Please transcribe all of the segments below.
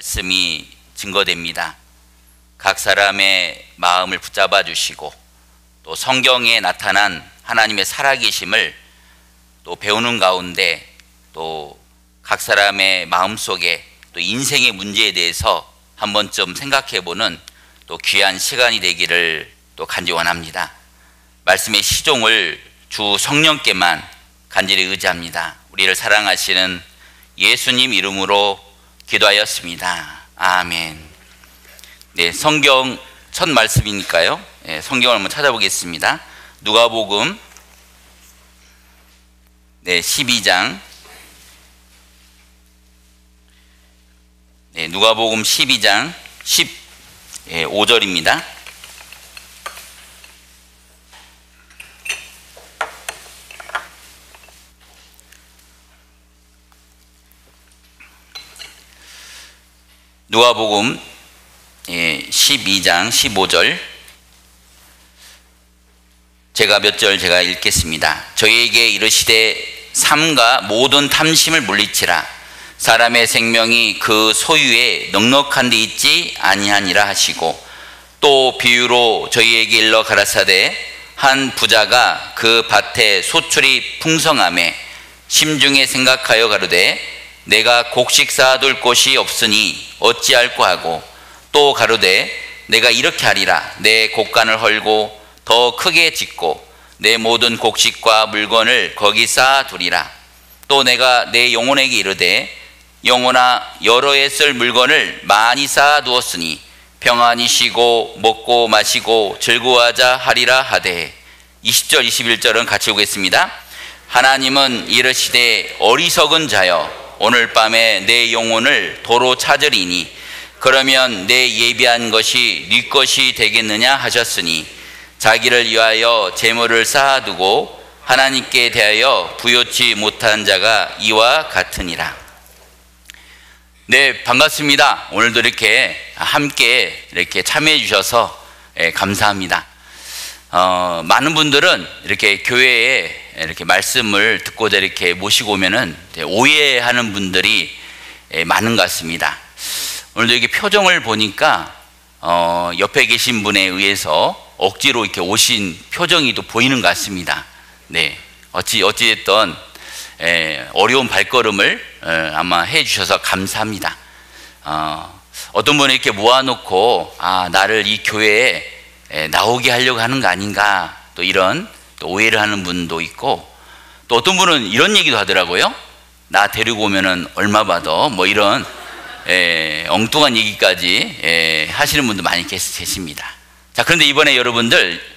말씀이 증거됩니다. 각 사람의 마음을 붙잡아 주시고 또 성경에 나타난 하나님의 살아계심을 또 배우는 가운데 또 각 사람의 마음속에 또 인생의 문제에 대해서 한 번쯤 생각해보는 또 귀한 시간이 되기를 또 간절히 원합니다. 말씀의 시종을 주 성령께만 간절히 의지합니다. 우리를 사랑하시는 예수님 이름으로 기도하였습니다. 아멘. 네, 성경 첫 말씀이니까요. 네, 성경을 한번 찾아보겠습니다. 누가복음 12장. 네, 누가복음 12장 15절입니다. 누가복음 12장 15절, 제가 몇 절 제가 읽겠습니다. 저희에게 이르시되 삼가 모든 탐심을 물리치라. 사람의 생명이 그 소유에 넉넉한 데 있지 아니하니라 하시고, 또 비유로 저희에게 일러 가라사대 한 부자가 그 밭에 소출이 풍성하매 심중에 생각하여 가로되 내가 곡식 쌓아둘 곳이 없으니 어찌할꼬 하고, 또 가로되 내가 이렇게 하리라. 내 곡간을 헐고 더 크게 짓고 내 모든 곡식과 물건을 거기 쌓아두리라. 또 내가 내 영혼에게 이르되 영혼아, 여러 해 쓸 물건을 많이 쌓아두었으니 평안히 쉬고 먹고 마시고 즐거워하자 하리라 하되. 20절 21절은 같이 보겠습니다. 하나님은 이르시되 어리석은 자여, 오늘 밤에 내 영혼을 도로 찾으리니 그러면 내 예비한 것이 네 것이 되겠느냐 하셨으니, 자기를 위하여 재물을 쌓아두고 하나님께 대하여 부요치 못한 자가 이와 같으니라. 네, 반갑습니다. 오늘도 이렇게 함께 이렇게 참여해 주셔서 감사합니다. 많은 분들은 이렇게 교회에 이렇게 말씀을 듣고자 이렇게 모시고 오면은 오해하는 분들이 많은 것 같습니다. 오늘도 이렇게 표정을 보니까 옆에 계신 분에 의해서 억지로 이렇게 오신 표정이 또 보이는 것 같습니다. 네, 어찌됐든 어려운 발걸음을 아마 해주셔서 감사합니다. 어떤 분이 이렇게 모아놓고 나를 이 교회에 나오게 하려고 하는 거 아닌가, 또 이런 또 오해를 하는 분도 있고, 또 어떤 분은 이런 얘기도 하더라고요. 나 데리고 오면은 얼마 받아, 뭐 이런 엉뚱한 얘기까지 하시는 분도 많이 계십니다. 자, 그런데 이번에 여러분들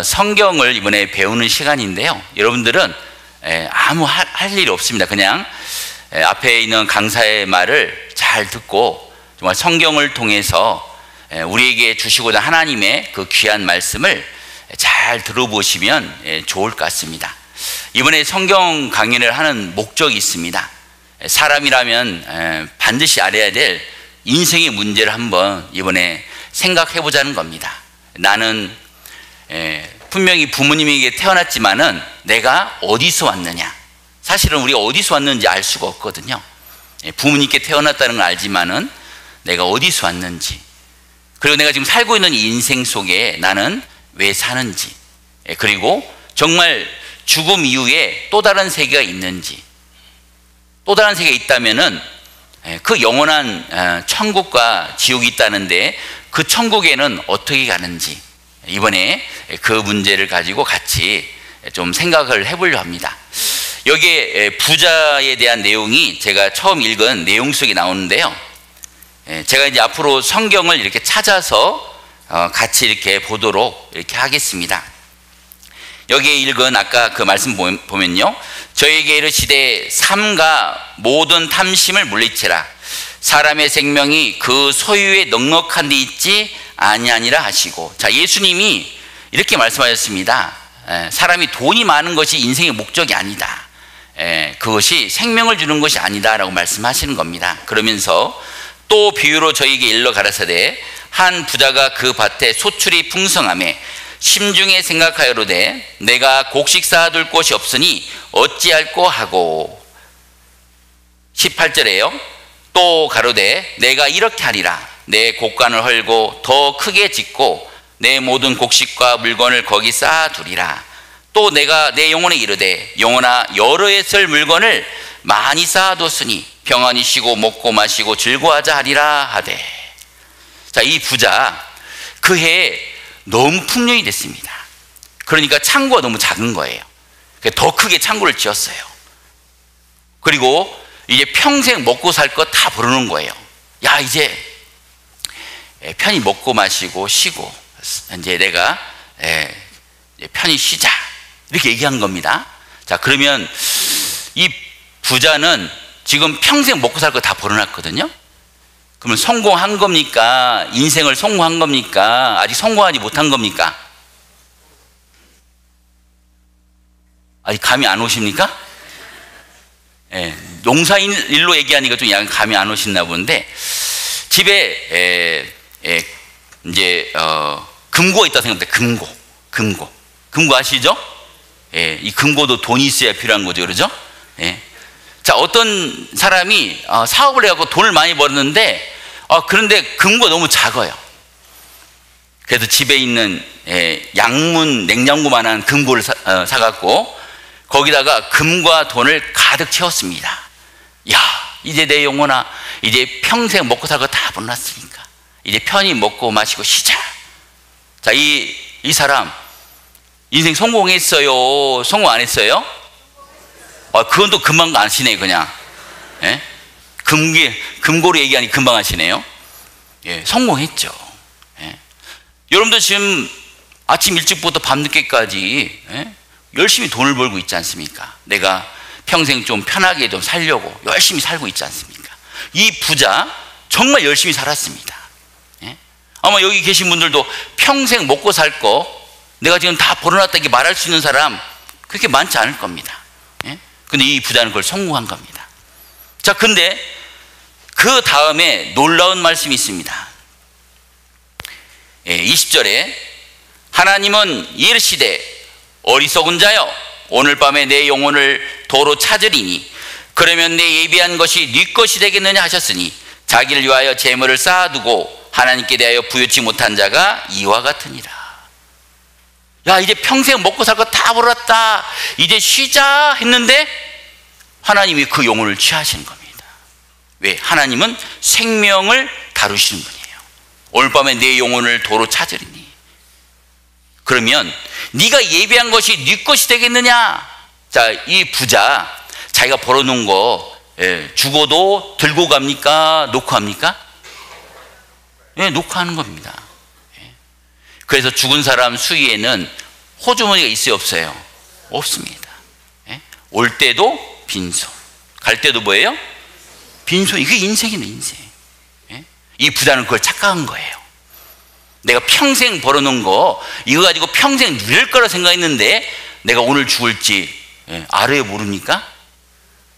성경을 이번에 배우는 시간인데요. 여러분들은 아무 할 일이 없습니다. 그냥 앞에 있는 강사의 말을 잘 듣고 정말 성경을 통해서 우리에게 주시고자 하나님의 그 귀한 말씀을 잘 들어보시면 좋을 것 같습니다. 이번에 성경 강연을 하는 목적이 있습니다. 사람이라면 반드시 알아야 될 인생의 문제를 한번 이번에 생각해 보자는 겁니다. 나는 분명히 부모님에게 태어났지만은 내가 어디서 왔느냐, 사실은 우리가 어디서 왔는지 알 수가 없거든요. 부모님께 태어났다는 걸 알지만은 내가 어디서 왔는지, 그리고 내가 지금 살고 있는 이 인생 속에 나는 왜 사는지, 그리고 정말 죽음 이후에 또 다른 세계가 있는지, 또 다른 세계가 있다면은 그 영원한 천국과 지옥이 있다는데 그 천국에는 어떻게 가는지, 이번에 그 문제를 가지고 같이 좀 생각을 해보려 합니다. 여기에 부자에 대한 내용이 제가 처음 읽은 내용 속에 나오는데요. 제가 이제 앞으로 성경을 이렇게 찾아서 같이 이렇게 보도록 이렇게 하겠습니다. 여기에 읽은 아까 그 말씀 보면요, 저에게 이르시되 삼가 모든 탐심을 물리치라. 사람의 생명이 그 소유에 넉넉한 데 있지 아니하니라 하시고. 자, 예수님이 이렇게 말씀하셨습니다. 사람이 돈이 많은 것이 인생의 목적이 아니다. 그것이 생명을 주는 것이 아니다 라고 말씀하시는 겁니다. 그러면서 또 비유로 저에게 일러 가라사대 한 부자가 그 밭에 소출이 풍성하매 심중에 생각하여로되 내가 곡식 쌓아둘 곳이 없으니 어찌할꼬 하고. 18절에요. 또 가로되 내가 이렇게 하리라. 내 곡간을 헐고 더 크게 짓고 내 모든 곡식과 물건을 거기 쌓아두리라. 또 내가 내 영혼에 이르되 영혼아 여러 해 쓸 물건을 많이 쌓아뒀으니 평안히 쉬고 먹고 마시고 즐거워하자 하리라 하되. 자, 이 부자 그 해에 너무 풍년이 됐습니다. 그러니까 창고가 너무 작은 거예요. 더 크게 창고를 지었어요. 그리고 이제 평생 먹고 살 것 다 벌어놓은 거예요. 야, 이제 편히 먹고 마시고 쉬고 이제 내가 편히 쉬자, 이렇게 얘기한 겁니다. 자, 그러면 이 부자는 지금 평생 먹고 살 거 다 벌어놨거든요. 그러면 성공한 겁니까? 인생을 성공한 겁니까? 아직 성공하지 못한 겁니까? 아직 감이 안 오십니까? 농사일로 얘기하니까 좀 약간 감이 안 오시나 본데, 집에 이제 금고가 있다 생각합니다. 금고 아시죠? 이 금고도 돈이 있어야 필요한 거죠, 그러죠? 자, 어떤 사람이 사업을 해갖고 돈을 많이 벌었는데 그런데 금고가 너무 작아요. 그래서 집에 있는 양문 냉장고만한 금고를 사갖고 거기다가 금과 돈을 가득 채웠습니다. 야, 이제 내 영혼아, 이제 평생 먹고 살 거 다 벌어놨으니까 이제 편히 먹고 마시고 쉬자. 자, 이 사람 인생 성공했어요? 성공 안 했어요? 그건 또 금방 아시네, 그냥. 금고로 얘기하니 금방 아시네요. 성공했죠. 여러분들 지금 아침 일찍부터 밤늦게까지 열심히 돈을 벌고 있지 않습니까? 내가 평생 좀 편하게 좀 살려고 열심히 살고 있지 않습니까? 이 부자 정말 열심히 살았습니다. 아마 여기 계신 분들도 평생 먹고 살 거 내가 지금 다 벌어놨다 이렇게 말할 수 있는 사람 그렇게 많지 않을 겁니다. 근데 이 부자는 그걸 성공한 겁니다. 자, 근데 그 다음에 놀라운 말씀이 있습니다. 20절에 하나님은 이르시되 어리석은 자여, 오늘 밤에 내 영혼을 도로 찾으리니 그러면 내 예비한 것이 네 것이 되겠느냐 하셨으니 자기를 위하여 재물을 쌓아두고 하나님께 대하여 부유치 못한 자가 이와 같으니라. 야, 이제 평생 먹고 살 거 다 벌었다, 이제 쉬자 했는데 하나님이 그 영혼을 취하시는 겁니다. 왜? 하나님은 생명을 다루시는 분이에요. 오늘 밤에 내 영혼을 도로 찾으리니. 그러면 네가 예비한 것이 네 것이 되겠느냐. 자, 이 부자 자기가 벌어놓은 거 죽어도 들고 갑니까? 놓고 합니까? 놓고 하는 겁니다. 그래서 죽은 사람 수위에는 호주머니가 있어요, 없어요? 없습니다. 올 때도 빈손, 갈 때도 뭐예요? 빈손. 이게 인생이네, 인생. 이 부자는 그걸 착각한 거예요. 내가 평생 벌어놓은 거 이거 가지고 평생 누릴 거라 생각했는데 내가 오늘 죽을지 알아요, 모릅니까?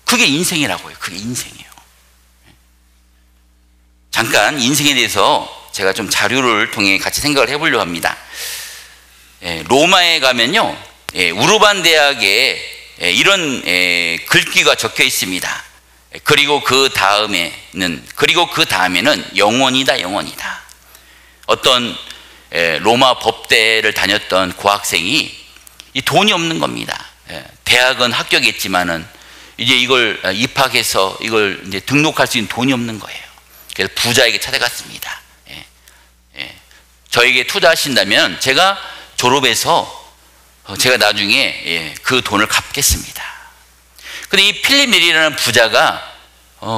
그게 인생이라고요. 그게 인생이에요. 잠깐 인생에 대해서 제가 좀 자료를 통해 같이 생각을 해보려고 합니다. 로마에 가면요, 우르반 대학에 이런 글귀가 적혀 있습니다. 그리고 그 다음에는 영원이다, 영원이다. 어떤 로마 법대를 다녔던 고학생이 이 돈이 없는 겁니다. 대학은 합격했지만은 이제 이걸 입학해서 이걸 이제 등록할 수 있는 돈이 없는 거예요. 그래서 부자에게 찾아갔습니다. 저에게 투자하신다면 제가 졸업해서 제가 나중에 그 돈을 갚겠습니다. 근데 이 필립 네리라는 부자가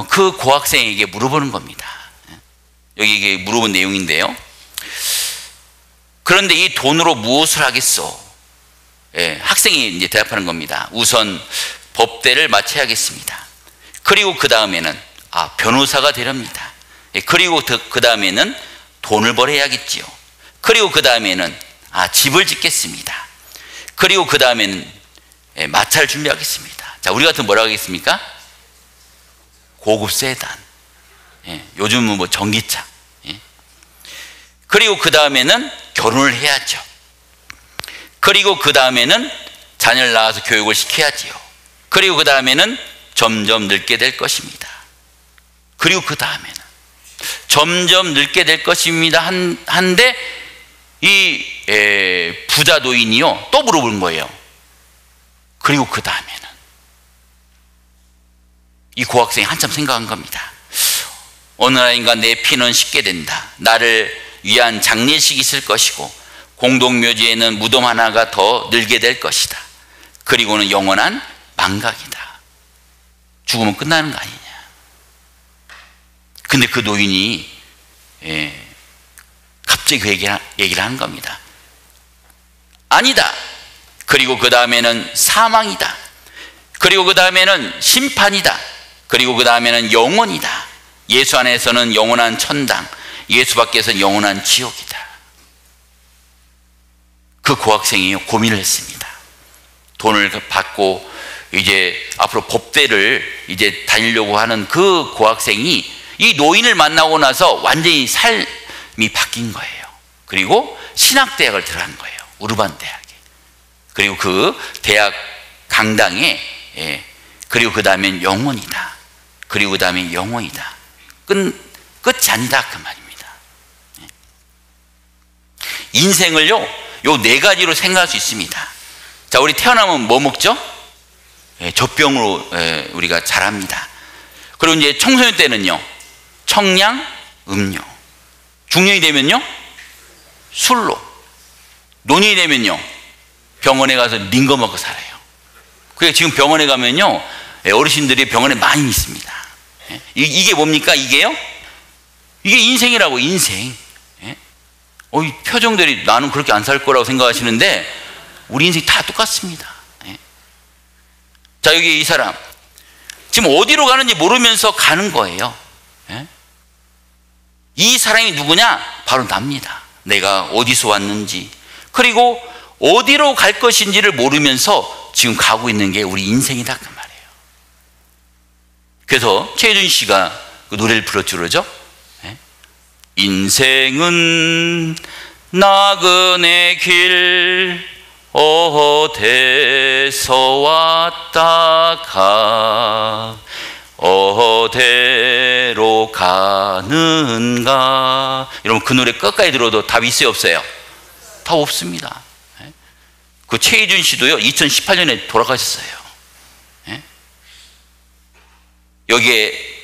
그 고학생에게 물어보는 겁니다. 여기 이게 물어본 내용인데요. 그런데 이 돈으로 무엇을 하겠소? 학생이 이제 대답하는 겁니다. 우선 법대를 마쳐야겠습니다. 그리고 그 다음에는 변호사가 되렵니다. 그리고 그 다음에는 돈을 벌어야겠지요. 그리고 그 다음에는 집을 짓겠습니다. 그리고 그 다음에는 마차를 준비하겠습니다. 자, 우리 같은 뭐라고 하겠습니까? 고급 세단. 요즘은 뭐 전기차. 그리고 그 다음에는 결혼을 해야죠. 그리고 그 다음에는 자녀를 낳아서 교육을 시켜야지요. 그리고 그 다음에는 점점 늙게 될 것입니다. 그리고 그 다음에는 점점 늙게 될 것입니다. 한데 이 부자 노인이요 또 물어보는 거예요. 그리고 그 다음에는 이 고학생이 한참 생각한 겁니다. 어느 날인가 내 피는 식게 된다. 나를 위한 장례식이 있을 것이고 공동묘지에는 무덤 하나가 더 늘게 될 것이다. 그리고는 영원한 망각이다. 죽으면 끝나는 거 아니냐. 근데 그 노인이 갑자기 그 얘기를 하는 겁니다. 아니다. 그리고 그 다음에는 사망이다. 그리고 그 다음에는 심판이다. 그리고 그 다음에는 영원이다. 예수 안에서는 영원한 천당, 예수 밖에서는 영원한 지옥이다. 그 고학생이 고민을 했습니다. 돈을 받고 이제 앞으로 법대를 이제 다니려고 하는 그 고학생이 이 노인을 만나고 나서 완전히 삶이 바뀐 거예요. 그리고 신학대학을 들어간 거예요. 우르반 대학에. 그리고 그 대학 강당에 그리고 그 다음엔 영원이다. 그리고 그 다음에 영원이다. 끝이 아니다 그 말입니다. 인생을요 요 네 가지로 생각할 수 있습니다. 자, 우리 태어나면 뭐 먹죠? 젖병으로 우리가 자랍니다. 그리고 이제 청소년 때는요 청량, 음료. 중년이 되면요 술로. 노년이 되면요 병원에 가서 링거 먹고 살아요. 그게 지금 병원에 가면요 어르신들이 병원에 많이 있습니다. 이게 뭡니까? 이게요? 이게 인생이라고. 인생. 이 표정들이 나는 그렇게 안 살 거라고 생각하시는데 우리 인생이 다 똑같습니다. 자, 여기 이 사람 지금 어디로 가는지 모르면서 가는 거예요. 이 사람이 누구냐? 바로 납니다. 내가 어디서 왔는지 그리고 어디로 갈 것인지를 모르면서 지금 가고 있는 게 우리 인생이다 그 말이에요. 그래서 최혜준 씨가 그 노래를 불렀죠, 그러죠? 인생은 나그네 길 어디서 왔다가 어디로 가는가. 여러분 그 노래 끝까지 들어도 답이 있어요, 없어요? 답 없습니다. 그 최희준 씨도요 2018년에 돌아가셨어요. 여기에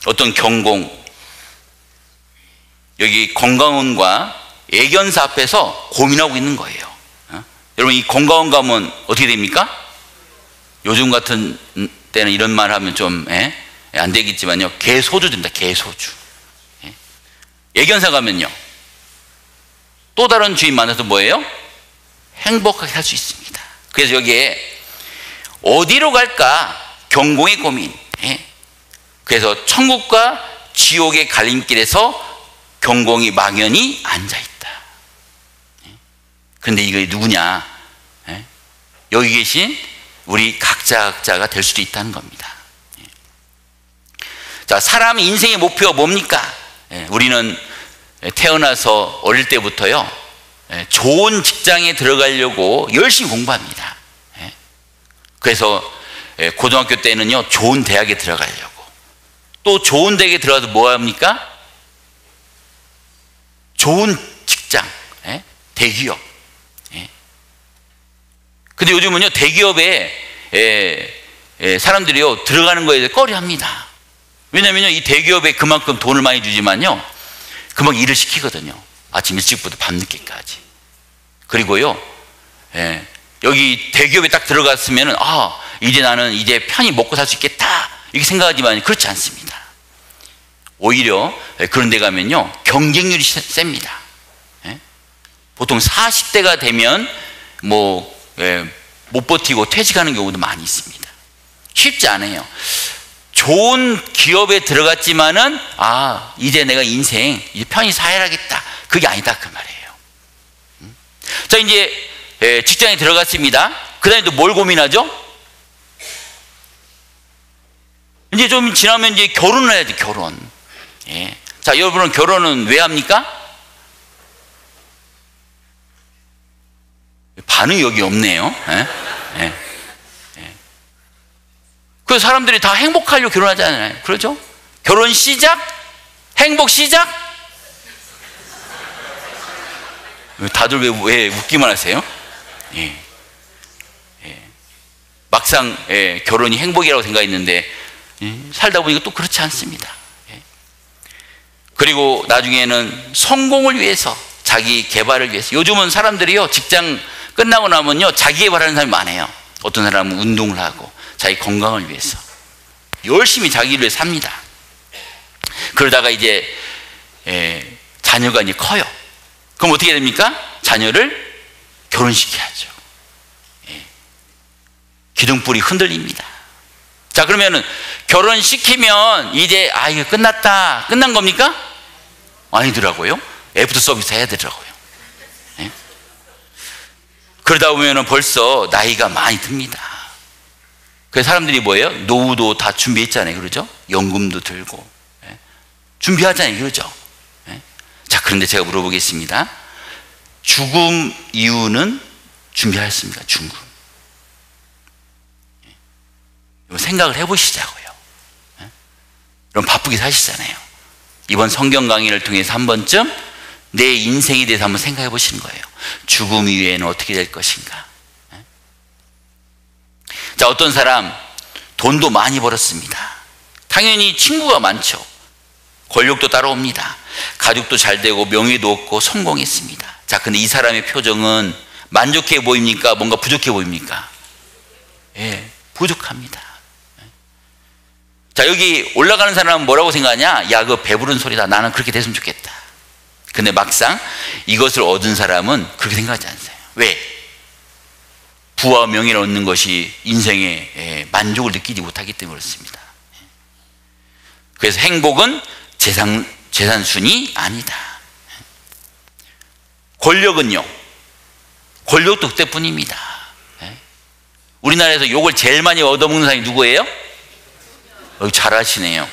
어떤 경공, 여기 건강원과 애견사 앞에서 고민하고 있는 거예요. 여러분 이 건강원 가면 어떻게 됩니까? 요즘 같은 때는 이런 말 하면 좀 안 되겠지만요 개소주 됩니다. 개소주. 애견사 가면요 또 다른 주인 만나서 뭐예요? 행복하게 살 수 있습니다. 그래서 여기에 어디로 갈까 경공의 고민. 그래서 천국과 지옥의 갈림길에서 경공이 막연히 앉아있다. 그런데 이게 누구냐? 여기 계신 우리 각자가 될 수도 있다는 겁니다. 자, 사람 인생의 목표가 뭡니까? 우리는 태어나서 어릴 때부터요 좋은 직장에 들어가려고 열심히 공부합니다. 그래서 고등학교 때는요 좋은 대학에 들어가려고, 또 좋은 대학에 들어가서 뭐 합니까? 좋은 직장, 대기업. 근데 요즘은요 대기업에 사람들이요 들어가는 거에 대해 꺼려합니다. 왜냐면요 이 대기업에 그만큼 돈을 많이 주지만요 그만큼 일을 시키거든요. 아침 일찍부터 밤늦게까지. 그리고요 여기 대기업에 딱 들어갔으면은 이제 나는 이제 편히 먹고 살 수 있겠다 이렇게 생각하지만 그렇지 않습니다. 오히려 그런 데 가면요 경쟁률이 셉니다. 보통 40대가 되면 못 버티고 퇴직하는 경우도 많이 있습니다. 쉽지 않아요. 좋은 기업에 들어갔지만은 이제 내가 인생 이제 편히 살아야겠다 그게 아니다 그 말이에요. 자, 이제 직장에 들어갔습니다. 그 다음에 또 뭘 고민하죠? 이제 좀 지나면 이제 결혼을 해야지. 결혼. 자, 여러분은 결혼은 왜 합니까? 반응이 여기 없네요. 그래서 사람들이 다 행복하려고 결혼하잖아요. 그렇죠? 결혼 시작? 행복 시작? 다들 왜 웃기만 하세요? 예. 예. 막상 결혼이 행복이라고 생각했는데 살다 보니까 또 그렇지 않습니다. 예. 그리고 나중에는 성공을 위해서, 자기 개발을 위해서. 요즘은 사람들이요, 직장 끝나고 나면요, 자기 개발하는 사람이 많아요. 어떤 사람은 운동을 하고 자기 건강을 위해서 열심히 자기를 위해 삽니다. 그러다가 이제 자녀가 이제 커요. 그럼 어떻게 됩니까? 자녀를 결혼시켜야죠. 기둥불이 흔들립니다. 자, 그러면은 결혼시키면 이제 이거 끝났다, 끝난 겁니까? 아니더라고요. 애프터 서비스 해야 되더라고요. 예? 그러다 보면은 벌써 나이가 많이 듭니다. 그래서 사람들이 뭐예요? 노후도 다 준비했잖아요. 그러죠? 연금도 들고. 예? 준비하잖아요. 그러죠? 예? 자, 그런데 제가 물어보겠습니다. 죽음 이후는 준비하였습니까? 죽음. 예? 생각을 해보시자고요. 예? 그럼 바쁘게 사시잖아요. 이번 성경 강의를 통해서 한 번쯤 내 인생에 대해서 한번 생각해 보시는 거예요. 죽음 이후에는 어떻게 될 것인가. 자, 어떤 사람 돈도 많이 벌었습니다. 당연히 친구가 많죠. 권력도 따라옵니다. 가족도 잘 되고 명예도 얻고 성공했습니다. 자, 근데 이 사람의 표정은 만족해 보입니까? 뭔가 부족해 보입니까? 예, 부족합니다. 자, 여기 올라가는 사람은 뭐라고 생각하냐? 야, 그거 배부른 소리다. 나는 그렇게 됐으면 좋겠다. 근데 막상 이것을 얻은 사람은 그렇게 생각하지 않아요. 왜? 부와 명예를 얻는 것이 인생에 만족을 느끼지 못하기 때문에 그렇습니다. 그래서 행복은 재산순이 아니다. 권력은요, 권력도 그때뿐입니다. 우리나라에서 욕을 제일 많이 얻어먹는 사람이 누구예요? 잘 아시네요.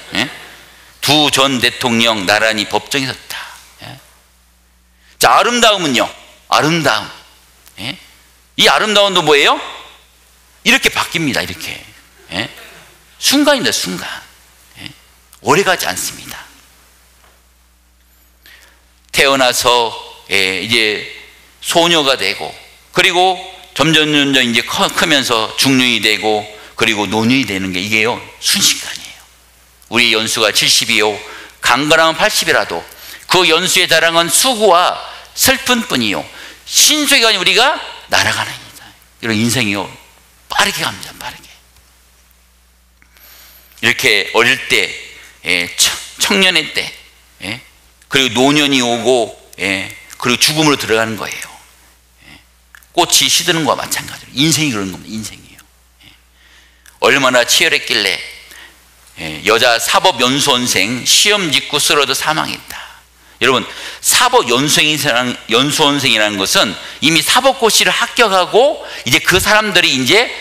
두 전 대통령 나란히 법정에 섰다. 자, 아름다움은요, 아름다움. 이 아름다움도 뭐예요? 이렇게 바뀝니다. 이렇게. 순간입니다. 순간. 오래가지 않습니다. 태어나서 이제 소녀가 되고, 그리고 점점 이제 크면서 중년이 되고, 그리고 노년이 되는 게 이게요, 순식간이에요. 우리 연수가 70이요, 강건하면 80이라도 그 연수의 자랑은 수고와 슬픔뿐이요, 신속히 가니 우리가 날아가는 겁니다. 이런 인생이요, 빠르게 갑니다. 빠르게. 이렇게 어릴 때, 청년의 때, 그리고 노년이 오고, 그리고 죽음으로 들어가는 거예요. 꽃이 시드는 것과 마찬가지로 인생이 그런 겁니다. 인생이에요. 얼마나 치열했길래 여자 사법연수원생 시험 짓고 쓰러져 사망했다. 여러분, 사법연수원생이라는 것은 이미 사법고시를 합격하고 이제 그 사람들이 이제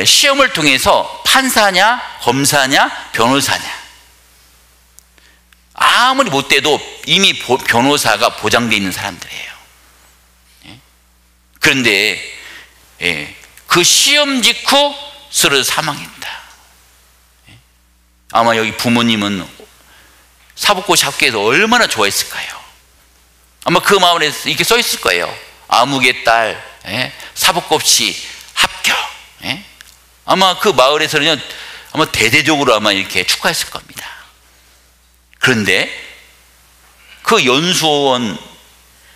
시험을 통해서 판사냐, 검사냐, 변호사냐, 아무리 못돼도 이미 변호사가 보장되어 있는 사람들이에요. 그런데 그 시험 직후 쓰러져 사망했다. 아마 여기 부모님은 사법고시 합격해서 얼마나 좋아했을까요? 아마 그 마을에 이렇게 써 있을 거예요. 아무개 딸 사법고시 합격. 아마 그 마을에서는 아마 대대적으로 아마 이렇게 축하했을 겁니다. 그런데 그 연수원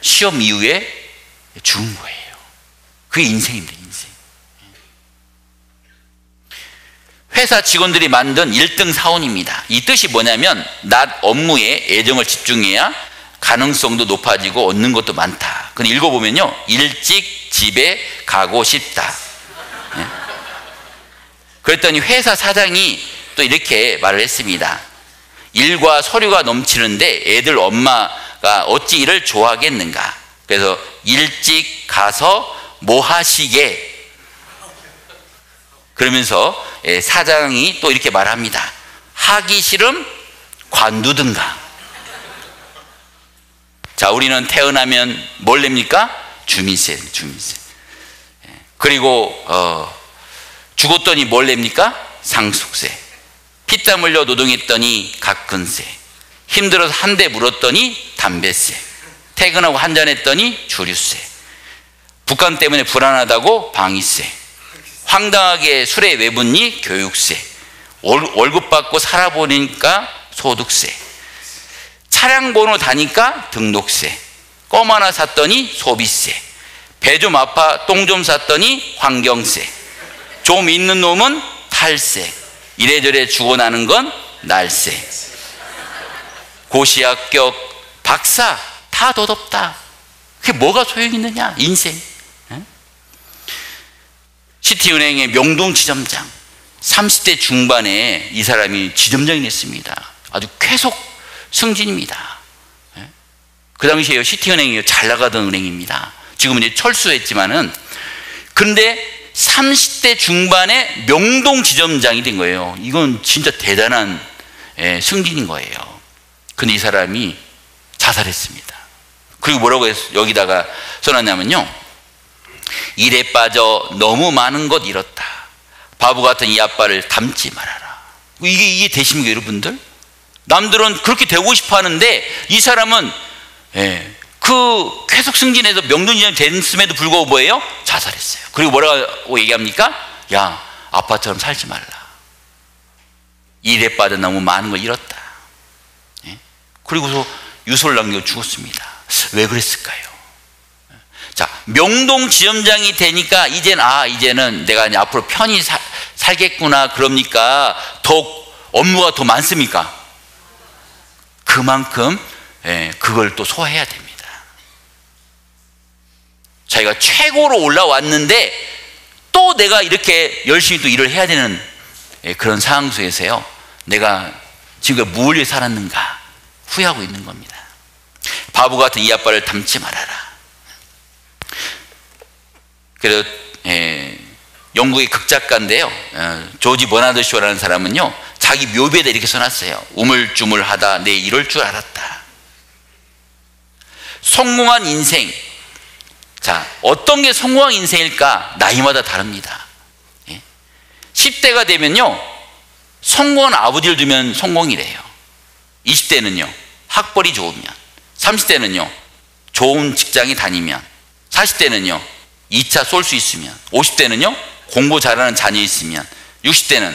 시험 이후에 죽은 거예요. 그게 인생입니다. 인생. 회사 직원들이 만든 1등 사원입니다. 이 뜻이 뭐냐면 낮 업무에 애정을 집중해야 가능성도 높아지고 얻는 것도 많다. 근데 읽어보면요, 일찍 집에 가고 싶다. 그랬더니 회사 사장이 또 이렇게 말을 했습니다. 일과 서류가 넘치는데 애들 엄마가 어찌 일을 좋아하겠는가. 그래서 일찍 가서 뭐 하시게. 그러면서 사장이 또 이렇게 말합니다. 하기 싫음 관두든가. 자, 우리는 태어나면 뭘 냅니까? 주민세. 그리고 죽었더니 뭘 냅니까? 상속세. 피땀 흘려 노동했더니 가끔세, 힘들어서 한 대 물었더니 담배세, 퇴근하고 한잔했더니 주류세, 북한 때문에 불안하다고 방위세, 황당하게 술에 왜 붙니 교육세, 월급 받고 살아보니까 소득세, 차량 번호 다니까 등록세, 껌 하나 샀더니 소비세, 배 좀 아파 똥 좀 쌌더니 환경세, 좀 있는 놈은 탈세, 이래저래 죽어나는 건 날세, 고시 합격 박사 다 덧없다. 그게 뭐가 소용이 있느냐 인생. 시티은행의 명동 지점장, 30대 중반에 이 사람이 지점장이 됐습니다. 아주 쾌속 승진입니다. 그 당시에 시티은행이 잘 나가던 은행입니다. 지금은 이제 철수했지만은, 근데 30대 중반에 명동 지점장이 된 거예요. 이건 진짜 대단한 승진인 거예요. 근데 이 사람이 자살했습니다. 그리고 뭐라고 여기다가 써놨냐면요, 일에 빠져 너무 많은 것 잃었다. 바보 같은 이 아빠를 닮지 말아라. 이게 되십니까 여러분들? 남들은 그렇게 되고 싶어 하는데 이 사람은 그 쾌속 승진해서 명동지점 됐음에도 불구하고 뭐예요? 자살했어요. 그리고 뭐라고 얘기합니까? 야, 아빠처럼 살지 말라. 일에 빠져 너무 많은 걸 잃었다. 그리고서 유서를 남겨 죽었습니다. 왜 그랬을까요? 자, 명동 지점장이 되니까 이제는 내가 이제 앞으로 편히 살겠구나. 그럽니까? 업무가 더 많습니까? 그만큼 그걸 또 소화해야 됩니다. 자기가 최고로 올라왔는데 또 내가 이렇게 열심히 또 일을 해야 되는 그런 상황 속에서요, 내가 지금 무엇을 위해 살았는가 후회하고 있는 겁니다. 바보 같은 이 아빠를 닮지 말아라. 그래서 영국의 극작가인데요, 조지 버나드 쇼라는 사람은요, 자기 묘비에다 이렇게 써놨어요. 우물쭈물하다 내 이럴 줄 알았다. 성공한 인생. 자, 어떤 게 성공한 인생일까? 나이마다 다릅니다. 10대가 되면요, 성공한 아버지를 두면 성공이래요. 20대는요 학벌이 좋으면, 30대는요 좋은 직장에 다니면, 40대는요 2차 쏠 수 있으면, 50대는요 공부 잘하는 자녀 있으면, 60대는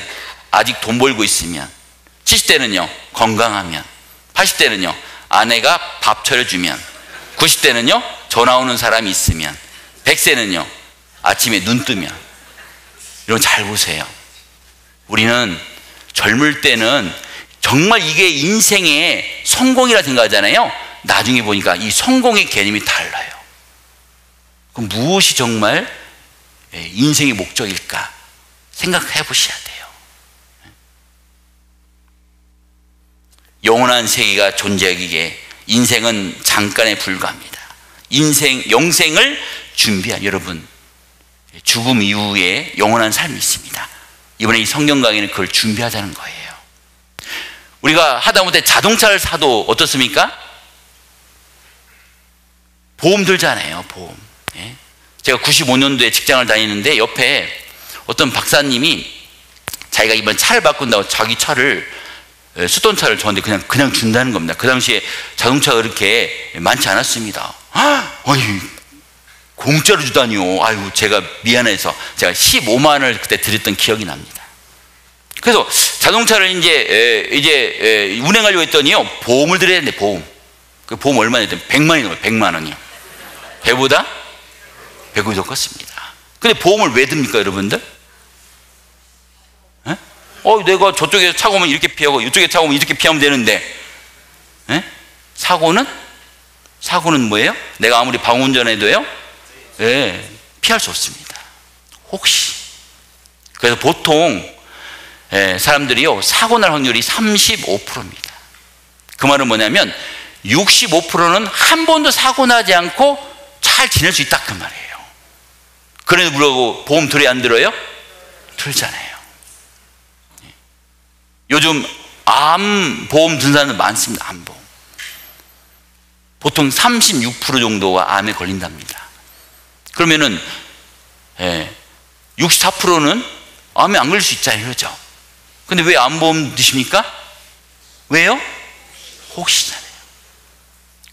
아직 돈 벌고 있으면, 70대는요 건강하면, 80대는요 아내가 밥 차려주면, 90대는요 전화 오는 사람이 있으면, 100세는요 아침에 눈 뜨면. 여러분 잘 보세요. 우리는 젊을 때는 정말 이게 인생의 성공이라 생각하잖아요. 나중에 보니까 이 성공의 개념이 달라요. 그럼 무엇이 정말 인생의 목적일까 생각해 보셔야 돼요. 영원한 세계가 존재하기에 인생은 잠깐에 불과합니다. 영생을 준비한, 여러분 죽음 이후에 영원한 삶이 있습니다. 이번에 이 성경 강의는 그걸 준비하자는 거예요. 우리가 하다못해 자동차를 사도 어떻습니까? 보험 들잖아요. 보험. 제가 95년도에 직장을 다니는데 옆에 어떤 박사님이 자기가 이번 차를 바꾼다고 자기 차를, 쓰던 차를 저한테 그냥 준다는 겁니다. 그 당시에 자동차가 그렇게 많지 않았습니다. 아니 공짜로 주다니요. 아이고, 제가 미안해서 제가 15만 원을 그때 드렸던 기억이 납니다. 그래서 자동차를 이제 운행하려고 했더니요, 보험을 들여야 되는데, 그 보험 얼마나 했더니 100만 원이 넘어요. 100만 원이요. 배보다 100원이 더 컸습니다. 근데 보험을 왜 듭니까 여러분들? 내가 저쪽에 차고 오면 이렇게 피하고 이쪽에 차고 오면 이렇게 피하면 되는데, 사고는 뭐예요? 내가 아무리 방운전해도요 피할 수 없습니다. 혹시. 그래서 보통 사람들이요 사고 날 확률이 35%입니다. 그 말은 뭐냐면 65%는 한 번도 사고 나지 않고 잘 지낼 수 있다 그 말이에요. 그래도 불구하고 보험 들어야 안 들어요? 들잖아요. 요즘 암 보험 든 사람들 많습니다. 암 보험. 보통 36% 정도가 암에 걸린답니다. 그러면은 64%는 암에 안 걸릴 수 있잖아요. 그렇죠? 근데 왜 안 보험 드십니까? 왜요? 혹시잖아요.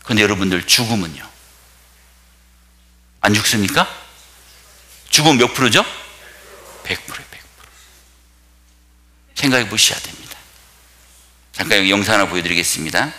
근데 여러분들 죽으면요, 안 죽습니까? 죽으면 몇 프로죠? 100%예요. 100%. 생각해 보셔야 됩니다. 잠깐 여기 영상 하나 보여드리겠습니다.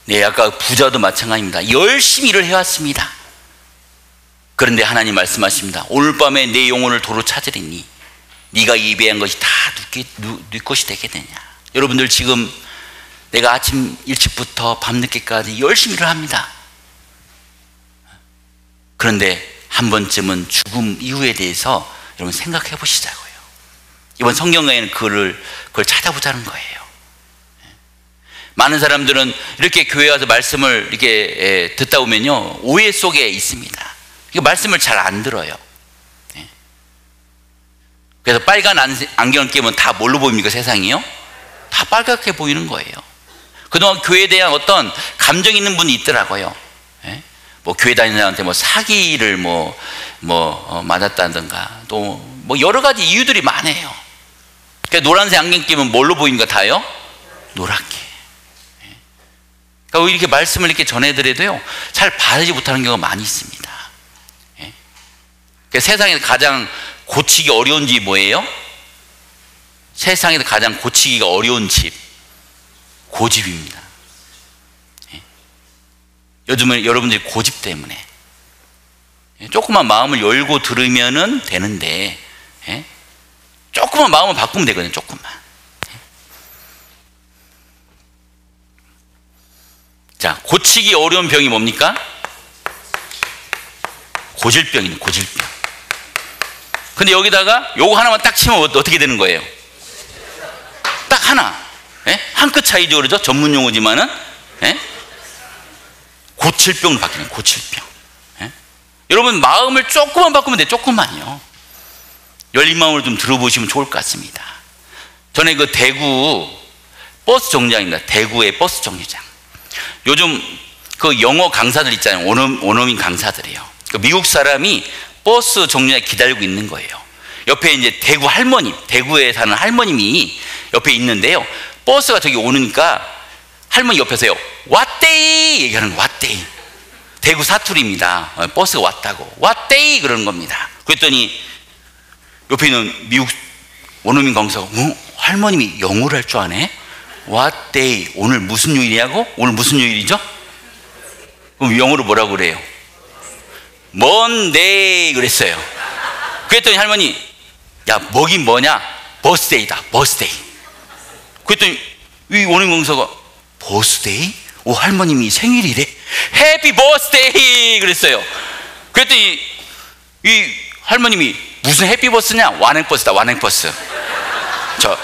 네, 아까 부자도 마찬가지입니다. 열심히 일을 해왔습니다. 그런데 하나님 말씀하십니다. 오늘 밤에 내 영혼을 도로 찾으리니 네가 예배한 것이 다 네 것이 되게 되냐. 여러분들 지금 내가 아침 일찍부터 밤늦게까지 열심히 일을 합니다. 그런데 한 번쯤은 죽음 이후에 대해서 여러분 생각해 보시자고요. 이번 성경에는 그걸 찾아보자는 거예요. 많은 사람들은 이렇게 교회 와서 말씀을 이렇게 듣다 보면요, 오해 속에 있습니다. 이 말씀을 잘 안 들어요. 그래서 빨간 안경을 끼면 다 뭘로 보입니까? 세상이요? 다 빨갛게 보이는 거예요. 그동안 교회에 대한 어떤 감정이 있는 분이 있더라고요. 뭐 교회 다니는 사람한테 뭐 사기를 맞았다든가 또 뭐 여러 가지 이유들이 많아요. 그러니까 노란색 안경 끼면 뭘로 보입니까? 다요? 노랗게. 그러니까 이렇게 말씀을 이렇게 전해드려도요, 잘 받지 못하는 경우가 많이 있습니다. 그러니까 세상에서 가장 고치기 어려운 집이 뭐예요? 세상에서 가장 고치기가 어려운 집, 고집입니다. 요즘은 여러분들이 고집 때문에 조금만 마음을 열고 들으면 되는데, 조금만 마음을 바꾸면 되거든요. 조금만. 자, 고치기 어려운 병이 뭡니까? 고질병이네, 고질병. 근데 여기다가 요거 하나만 딱 치면 어떻게 되는 거예요? 딱 하나. 한 끗 차이죠, 그러죠? 전문 용어지만은. 고칠병으로 바뀌는 고칠병. 여러분 마음을 조금만 바꾸면 돼요. 조금만요. 열린 마음으로 좀 들어보시면 좋을 것 같습니다. 전에 그 대구 버스 정류장입니다. 대구의 버스 정류장. 요즘 그 영어 강사들 있잖아요. 원어민 강사들이에요. 그 미국 사람이 버스 정류장에 기다리고 있는 거예요. 옆에 이제 대구 할머니, 대구에 사는 할머님이 옆에 있는데요. 버스가 저기 오니까 할머니 옆에서요, 왔데이 얘기하는 거, 왔데이. 대구 사투리입니다. 버스가 왔다고. 왔데이 그러는 겁니다. 그랬더니 옆에 있는 미국 원어민 강사가, 할머님이 영어를 할 줄 아네? What day? 오늘 무슨 요일이냐고? 오늘 무슨 요일이죠? 그럼 영어로 뭐라고 그래요? Monday 그랬어요. 그랬더니 할머니, 야, 뭐긴 뭐냐? 버스데이다, 버스데이. 그랬더니 이 원어민 강사가, 버스데이? 오, 할머님이 생일이래. 해피 버스데이 그랬어요. 그랬더니 이 할머님이, 무슨 해피버스냐? 완행버스다, 완행버스. 자,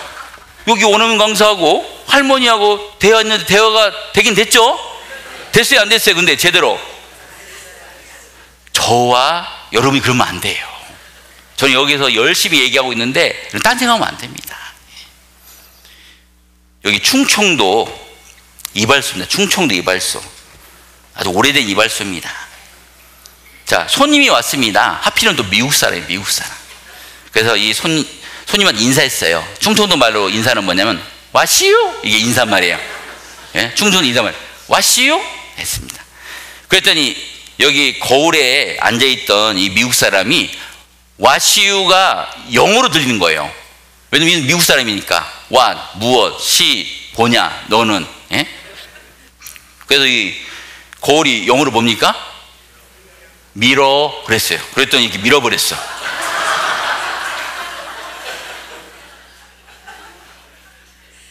여기 오는 강사하고 할머니하고 대화했는데 대화가 되긴 됐죠? 됐어요, 안 됐어요? 근데 제대로. 저와 여러분이 그러면 안 돼요. 저는 여기서 열심히 얘기하고 있는데 딴 생각하면 안 됩니다. 여기 충청도 이발소입니다. 충청도 이발소. 아주 오래된 이발소입니다. 자, 손님이 왔습니다. 하필은 또 미국 사람이에요, 미국 사람. 그래서 이 손님한테 인사했어요. 충청도 말로 인사는 뭐냐면, 와시유? 이게 인사말이에요. 예? 충청도 인사말. 와시유? 했습니다. 그랬더니 여기 거울에 앉아있던 이 미국 사람이 와시유가 영어로 들리는 거예요. 왜냐면 미국 사람이니까. what, 무엇, 시, 보냐, 너는. 예? 그래서 이 거울이 영어로 뭡니까? 밀어 그랬어요. 그랬더니 이렇게 밀어버렸어.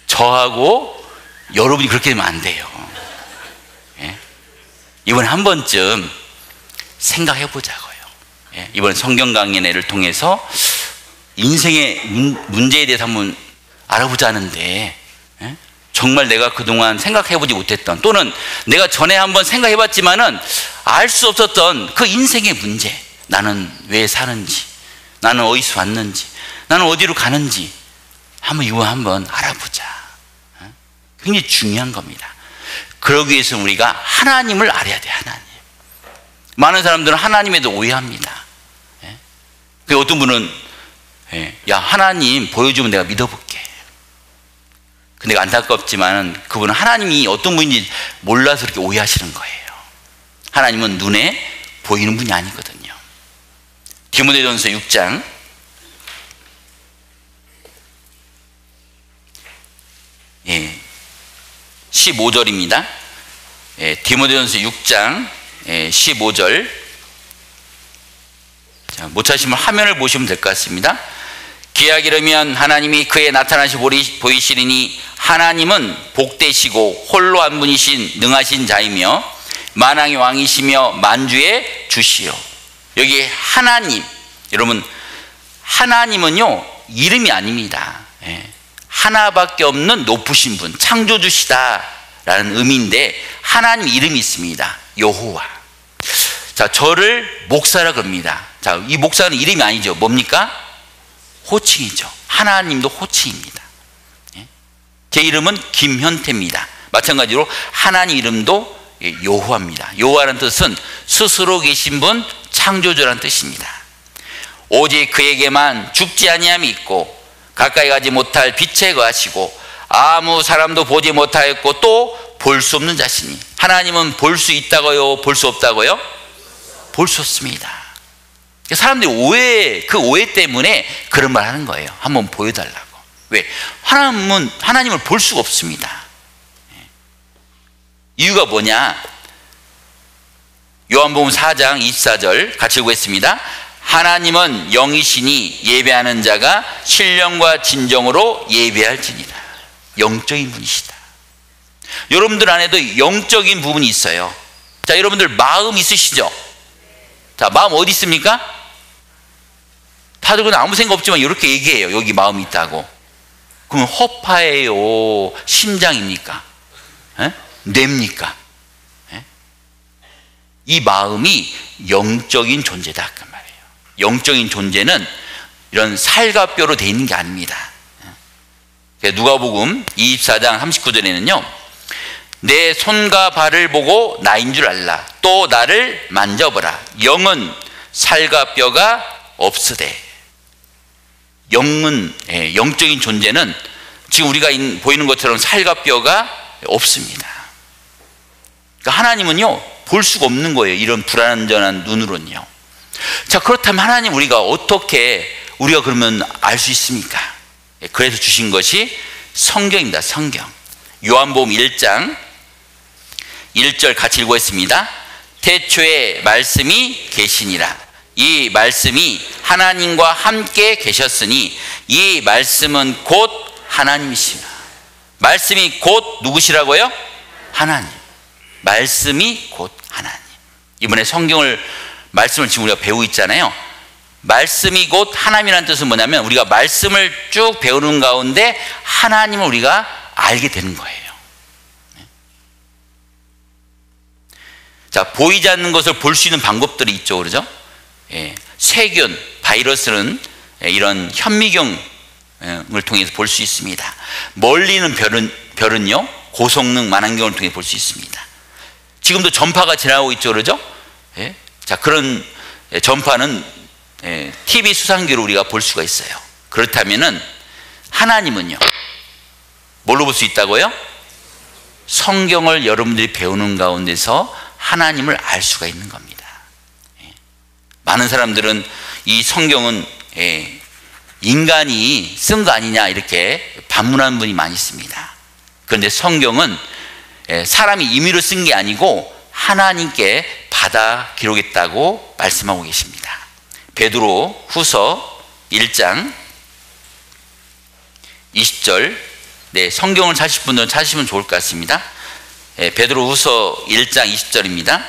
저하고 여러분이 그렇게 되면 안 돼요. 예? 이번에 한 번쯤 생각해 보자고요. 예? 이번 성경 강연회를 통해서 인생의 문제에 대해서 한번 알아보자는데, 예? 정말 내가 그동안 생각해보지 못했던, 또는 내가 전에 한번 생각해봤지만은 알 수 없었던 그 인생의 문제, 나는 왜 사는지, 나는 어디서 왔는지, 나는 어디로 가는지 이거 한번 알아보자. 굉장히 중요한 겁니다. 그러기 위해서는 우리가 하나님을 알아야 돼. 하나님. 많은 사람들은 하나님에도 오해합니다. 어떤 분은 야, 하나님 보여주면 내가 믿어볼게. 근데 안타깝지만 그분은 하나님이 어떤 분인지 몰라서 그렇게 오해하시는 거예요. 하나님은 눈에 보이는 분이 아니거든요. 디모데전서 6장 15절입니다. 디모데전서 6장 15절. 자, 못 찾으시면 화면을 보시면 될 것 같습니다. 기약이르면 하나님이 그의 나타나시 보이시리니 하나님은 복되시고 홀로 한 분이신 능하신 자이며 만왕의 왕이시며 만주의 주시요. 여기 하나님, 여러분 하나님은요 이름이 아닙니다. 하나밖에 없는 높으신 분, 창조주시다라는 의미인데 하나님 이름이 있습니다. 여호와. 자, 저를 목사라 그럽니다. 자, 이 목사는 이름이 아니죠. 뭡니까? 호칭이죠. 하나님도 호칭입니다. 제 이름은 김현태입니다. 마찬가지로 하나님 이름도 여호와입니다. 여호와라는 뜻은 스스로 계신 분, 창조주라는 뜻입니다. 오직 그에게만 죽지 아니함이 있고 가까이 가지 못할 빛에 거하시고 아무 사람도 보지 못하였고 또 볼 수 없는 자시니. 하나님은 볼 수 있다고요? 볼 수 없다고요? 볼 수 없습니다. 사람들이 그 오해 때문에 그런 말 하는 거예요. 한번 보여달라고. 왜? 하나님을 볼 수가 없습니다. 이유가 뭐냐? 요한복음 4장 24절 같이 보겠습니다. 하나님은 영이시니 예배하는 자가 신령과 진정으로 예배할지니라. 영적인 분이시다. 여러분들 안에도 영적인 부분이 있어요. 자, 여러분들 마음 있으시죠? 자, 마음 어디 있습니까? 다들 그냥 아무 생각 없지만 이렇게 얘기해요. 여기 마음이 있다고. 그러면 허파예요? 심장입니까? 뇌입니까? 이 마음이 영적인 존재다 그 말이에요. 영적인 존재는 이런 살과 뼈로 되어 있는 게 아닙니다. 누가복음 24장 39절에는요 내 손과 발을 보고 나인 줄 알라. 또 나를 만져보라. 영은 살과 뼈가 없으되. 영적인 존재는 지금 우리가 보이는 것처럼 살과 뼈가 없습니다. 그러니까 하나님은요 볼 수가 없는 거예요. 이런 불완전한 눈으로는요. 자, 그렇다면 하나님 우리가 그러면 알 수 있습니까? 그래서 주신 것이 성경입니다. 성경. 요한복음 1장 1절 같이 읽어보겠습니다. 태초에 말씀이 계시니라. 이 말씀이 하나님과 함께 계셨으니 이 말씀은 곧 하나님이시라. 말씀이 곧 누구시라고요? 하나님. 말씀이 곧 하나님. 이번에 말씀을 지금 우리가 배우고 있잖아요. 말씀이 곧 하나님이라는 뜻은 뭐냐면 우리가 말씀을 쭉 배우는 가운데 하나님을 우리가 알게 되는 거예요. 자, 보이지 않는 것을 볼 수 있는 방법들이 있죠, 그러죠? 예, 세균, 바이러스는 이런 현미경을 통해서 볼 수 있습니다. 멀리 있는 별은요, 고성능 망원경을 통해 볼 수 있습니다. 지금도 전파가 지나고 있죠, 그러죠? 예? 자, 그런 전파는 TV 수상기로 우리가 볼 수가 있어요. 그렇다면은 하나님은요, 뭘로 볼 수 있다고요? 성경을 여러분들이 배우는 가운데서 하나님을 알 수가 있는 겁니다. 많은 사람들은 이 성경은 인간이 쓴 거 아니냐 이렇게 반문하는 분이 많이 있습니다. 그런데 성경은 사람이 임의로 쓴 게 아니고 하나님께 받아 기록했다고 말씀하고 계십니다. 베드로 후서 1장 20절, 성경을 찾으실 분들은 찾으시면 좋을 것 같습니다. 베드로 후서 1장 20절입니다.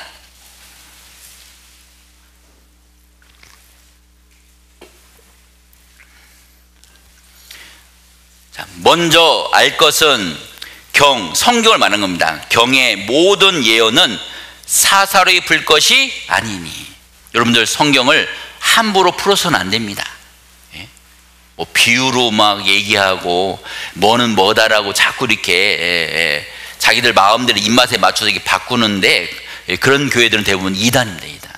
자, 먼저 알 것은 성경을 말하는 겁니다. 경의 모든 예언은 사사로이 풀 것이 아니니. 여러분들 성경을 함부로 풀어서는 안 됩니다. 뭐 비유로 막 얘기하고 뭐는 뭐다라고 자꾸 이렇게 자기들 마음대로 입맛에 맞춰서 이렇게 바꾸는데, 그런 교회들은 대부분 이단입니다. 이단.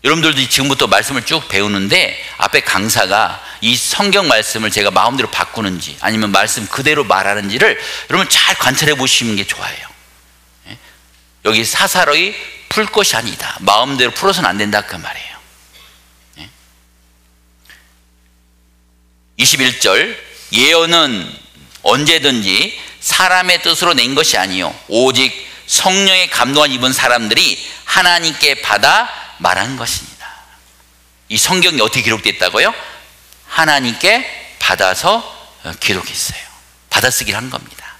여러분들도 지금부터 말씀을 쭉 배우는데 앞에 강사가 이 성경 말씀을 제가 마음대로 바꾸는지 아니면 말씀 그대로 말하는지를 여러분 잘 관찰해 보시는 게 좋아요. 여기 사사로이 풀 것이 아니다, 마음대로 풀어서는 안 된다, 그 말이에요. 21절, 예언은 언제든지 사람의 뜻으로 낸 것이 아니요 오직 성령의 감동을 입은 사람들이 하나님께 받아 말한 것입니다. 이 성경이 어떻게 기록됐다고요? 하나님께 받아서 기록했어요. 받아쓰기를 한 겁니다.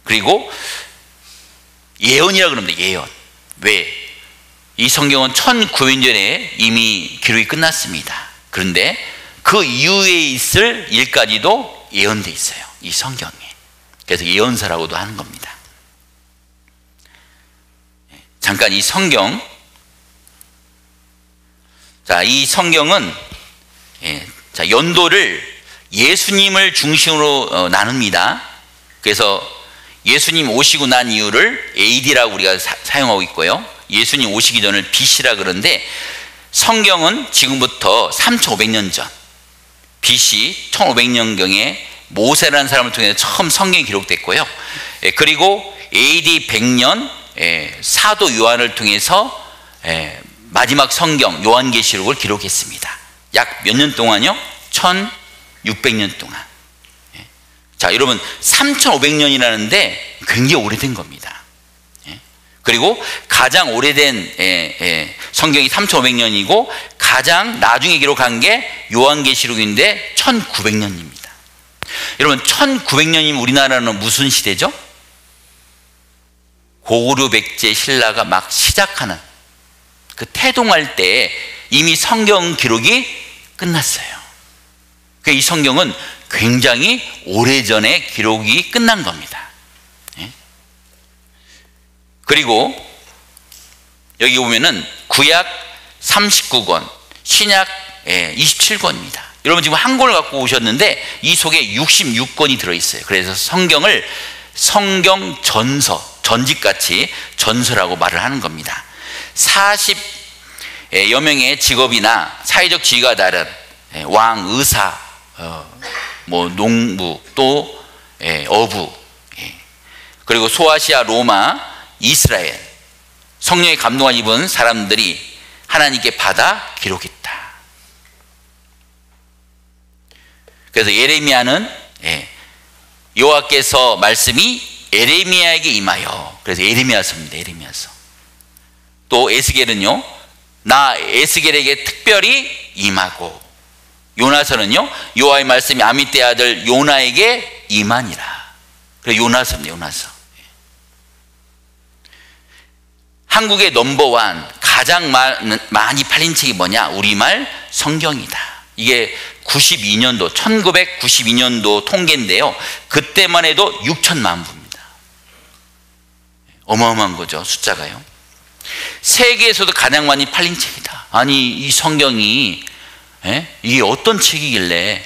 그리고 예언이라고 그럽니다. 예언. 왜? 이 성경은 1900년에 이미 기록이 끝났습니다. 그런데 그 이후에 있을 일까지도 예언되어 있어요, 이 성경에. 그래서 예언서라고도 하는 겁니다. 잠깐 이 성경, 자, 이 성경은 자, 연도를 예수님을 중심으로 나눕니다. 그래서 예수님 오시고 난 이유를 AD라고 우리가 사용하고 있고요, 예수님 오시기 전을 BC라 그러는데, 성경은 지금부터 3500년 전 BC 1500년경에 모세라는 사람을 통해서 처음 성경이 기록됐고요, 그리고 AD 100년 사도 요한을 통해서 마지막 성경 요한계시록을 기록했습니다. 약 몇 년 동안요? 1600년 동안. 자, 여러분 3500년이라는데 굉장히 오래된 겁니다. 그리고 가장 오래된 성경이 3500년이고 가장 나중에 기록한 게 요한계시록인데 1900년입니다. 여러분 1900년이면 우리나라는 무슨 시대죠? 고구려 백제 신라가 막 시작하는 그 태동할 때 이미 성경 기록이 끝났어요. 이 성경은 굉장히 오래전에 기록이 끝난 겁니다. 그리고 여기 보면은 구약 39권, 신약 27권입니다. 여러분 지금 한 권을 갖고 오셨는데 이 속에 66권이 들어있어요. 그래서 성경을 성경 전서, 전집같이 전서라고 말을 하는 겁니다. 40여 명의 직업이나 사회적 지위가 다른 왕, 의사, 뭐 농부, 또 어부, 그리고 소아시아, 로마, 이스라엘, 성령의 감동을 입은 사람들이 하나님께 받아 기록했다. 그래서 예레미야는 여호와께서 말씀이 예레미야에게 임하여, 그래서 예레미야서입니다. 예레미야서. 또 에스겔은요, 나 에스겔에게 특별히 임하고, 요나서는요, 여호와의 말씀이 아미떼 아들 요나에게 임하니라. 그래서 요나서입니다. 요나서. 한국의 넘버원 가장 많이 팔린 책이 뭐냐? 우리말 성경이다. 이게 1992년도 통계인데요. 그때만 해도 6천만 부입니다. 어마어마한 거죠, 숫자가요. 세계에서도 가장 많이 팔린 책이다. 아니, 이 성경이 이게 어떤 책이길래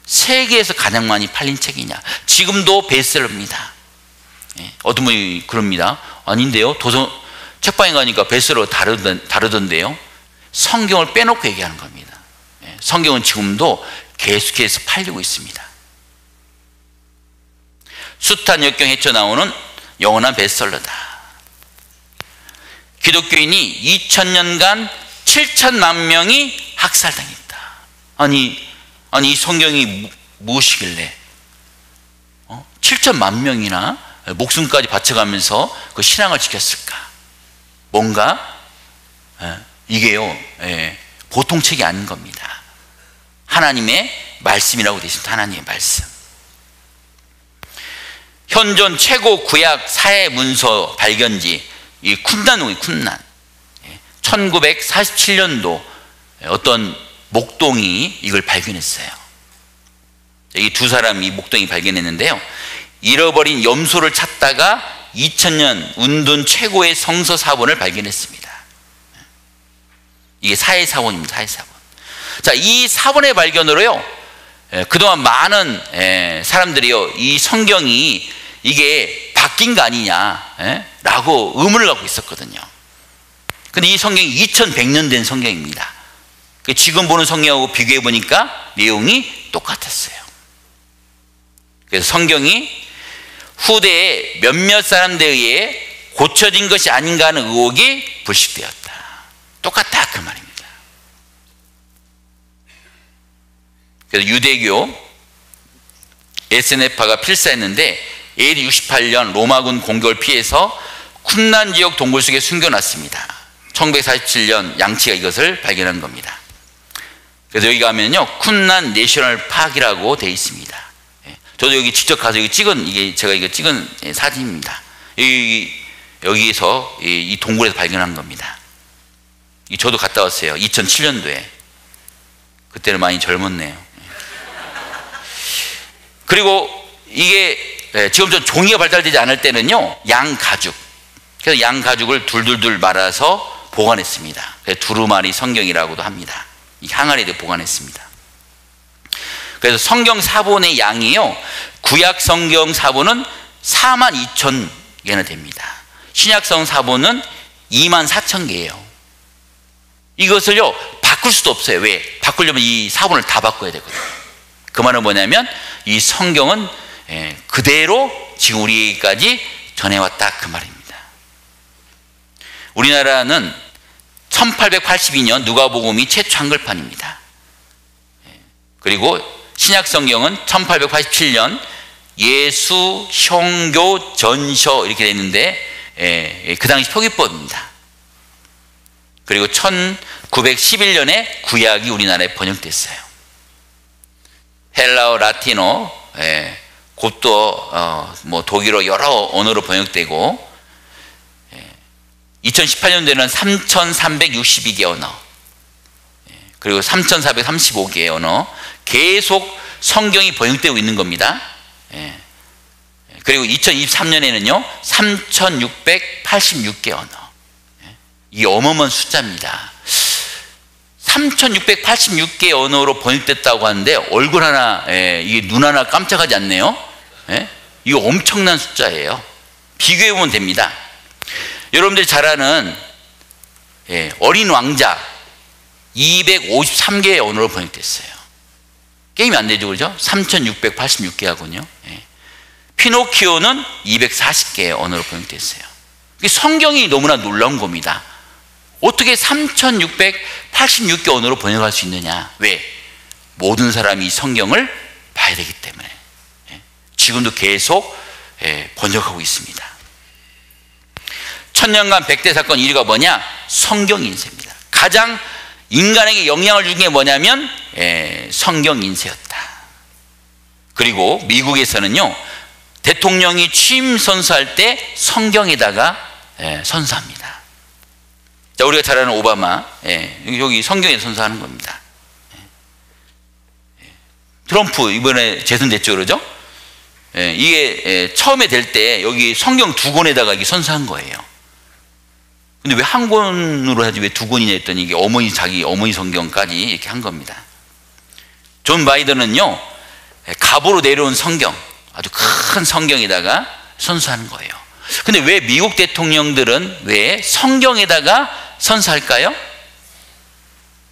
세계에서 가장 많이 팔린 책이냐? 지금도 베스트셀러입니다. 어떤 분이 그럽니다. 아닌데요, 책방에 가니까 베스트셀러 다르던데요. 성경을 빼놓고 얘기하는 겁니다. 성경은 지금도 계속해서 팔리고 있습니다. 숱한 역경 헤쳐나오는 영원한 베스트셀러다. 기독교인이 2000년간 7천만 명이 학살당했다. 아니 이 성경이 무엇이길래 7천만 명이나 목숨까지 바쳐가면서 그 신앙을 지켰을까? 뭔가 이게요, 보통 책이 아닌 겁니다. 하나님의 말씀이라고 되어 있습니다. 하나님의 말씀. 현존 최고 구약 사회 문서 발견지 이 쿰란이 쿰란. 1947년도 어떤 목동이 이걸 발견했어요. 이 두 사람이 목동이 발견했는데요. 잃어버린 염소를 찾다가 2000년 운둔 최고의 성서 사본을 발견했습니다. 이게 사회사본입니다. 사회사본. 자, 이 사본의 발견으로요, 그동안 많은 사람들이요, 이 성경이 이게 바뀐 거 아니냐 라고 의문을 갖고 있었거든요. 근데 이 성경이 2100년 된 성경입니다. 지금 보는 성경하고 비교해 보니까 내용이 똑같았어요. 그래서 성경이 후대에 몇몇 사람들에 의해 고쳐진 것이 아닌가 하는 의혹이 불식되었다. 똑같다 그 말입니다. 그래서 유대교 에스네파가 필사했는데 AD 68년 로마군 공격을 피해서 쿰란 지역 동굴 속에 숨겨놨습니다. 1947년 양치가 이것을 발견한 겁니다. 그래서 여기 가면요, 쿰란 내셔널 파크라고 되어 있습니다. 저도 여기 직접 가서 제가 이거 찍은 사진입니다. 여기서 이 동굴에서 발견한 겁니다. 저도 갔다 왔어요. 2007년도에. 그때는 많이 젊었네요. 그리고 이게 지금 좀 종이가 발달되지 않을 때는요, 양가죽. 그래서 양가죽을 둘둘둘 말아서 보관했습니다. 그래서 두루마리 성경이라고도 합니다. 이 항아리에 보관했습니다. 그래서 성경 사본의 양이요, 구약 성경 사본은 42,000개나 됩니다. 신약 성경 사본은 24,000개예요. 이것을요 바꿀 수도 없어요. 왜? 바꾸려면 이 사본을 다 바꿔야 되거든요. 그 말은 뭐냐면 이 성경은 그대로 지금 우리에게까지 전해왔다 그 말입니다. 우리나라는 1882년 누가복음이 최초 한글판입니다. 그리고 신약 성경은 1887년 예수, 형교, 전서 이렇게 됐는데 그 당시 표기법입니다. 그리고 1911년에 구약이 우리나라에 번역됐어요. 헬라어, 라틴어, 곧또 독일어 여러 언어로 번역되고 2018년도에는 3,362개 언어, 그리고 3,435개의 언어 계속 성경이 번역되고 있는 겁니다. 그리고 2023년에는요 3,686개 언어. 이게 어마어마한 숫자입니다. 3,686개 언어로 번역됐다고 하는데 얼굴 하나, 이게 눈 하나 깜짝하지 않네요. 이거 엄청난 숫자예요. 비교해보면 됩니다. 여러분들이 잘 아는 어린 왕자 253개의 언어로 번역됐어요. 게임이 안 되죠, 그죠? 3,686개하고는요. 피노키오는 240개의 언어로 번역됐어요. 성경이 너무나 놀라운 겁니다. 어떻게 3,686개 언어로 번역할 수 있느냐? 왜? 모든 사람이 이 성경을 봐야 되기 때문에. 지금도 계속 번역하고 있습니다. 천년간 백대 사건 1위가 뭐냐? 성경 인쇄입니다. 가장 인간에게 영향을 준 게 뭐냐면 성경 인쇄였다. 그리고 미국에서는요 대통령이 취임 선서할 때 성경에다가 선서합니다. 자, 우리가 잘 아는 오바마, 여기 성경에 선서하는 겁니다. 트럼프 이번에 재선됐죠, 그러죠? 이게 처음에 될 때 여기 성경 두 권에다가 이게 선서한 거예요. 근데 왜 한 권으로 하지 왜 두 권이냐 했더니 이게 자기 어머니 성경까지 이렇게 한 겁니다. 존 바이든은요, 갑으로 내려온 성경, 아주 큰 성경에다가 선서하는 거예요. 근데 왜 미국 대통령들은 왜 성경에다가 선서할까요?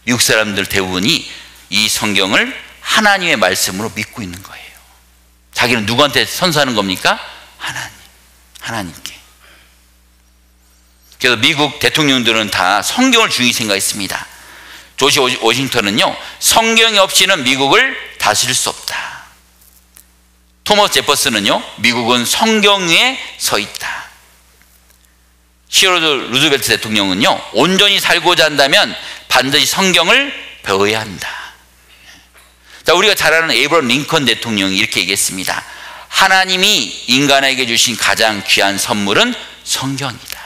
미국 사람들 대부분이 이 성경을 하나님의 말씀으로 믿고 있는 거예요. 자기는 누구한테 선서하는 겁니까? 하나님께. 그래서 미국 대통령들은 다 성경을 중요히 생각했습니다. 조지 워싱턴은요, 성경이 없이는 미국을 다스릴 수 없다. 토머스 제퍼슨은요, 미국은 성경 위에 서 있다. 시어로드 루즈벨트 대통령은요, 온전히 살고자 한다면 반드시 성경을 배워야 한다. 자, 우리가 잘 아는 에이브러함 링컨 대통령이 이렇게 얘기했습니다. 하나님이 인간에게 주신 가장 귀한 선물은 성경이다.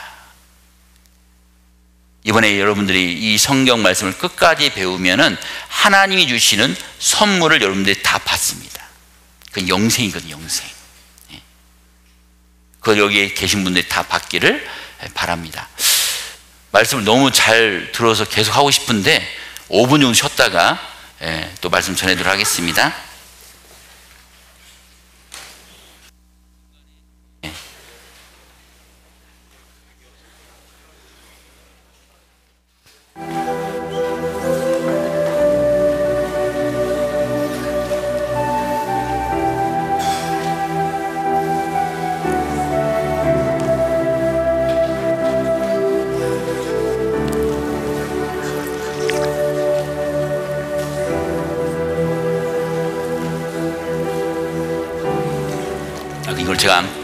이번에 여러분들이 이 성경 말씀을 끝까지 배우면은 하나님이 주시는 선물을 여러분들이 다 받습니다. 그건 영생이거든요, 영생. 그걸 여기에 계신 분들이 다 받기를 바랍니다. 말씀을 너무 잘 들어서 계속 하고 싶은데 5분 정도 쉬었다가 또 말씀 전해드리도록 하겠습니다. 이걸 제가 안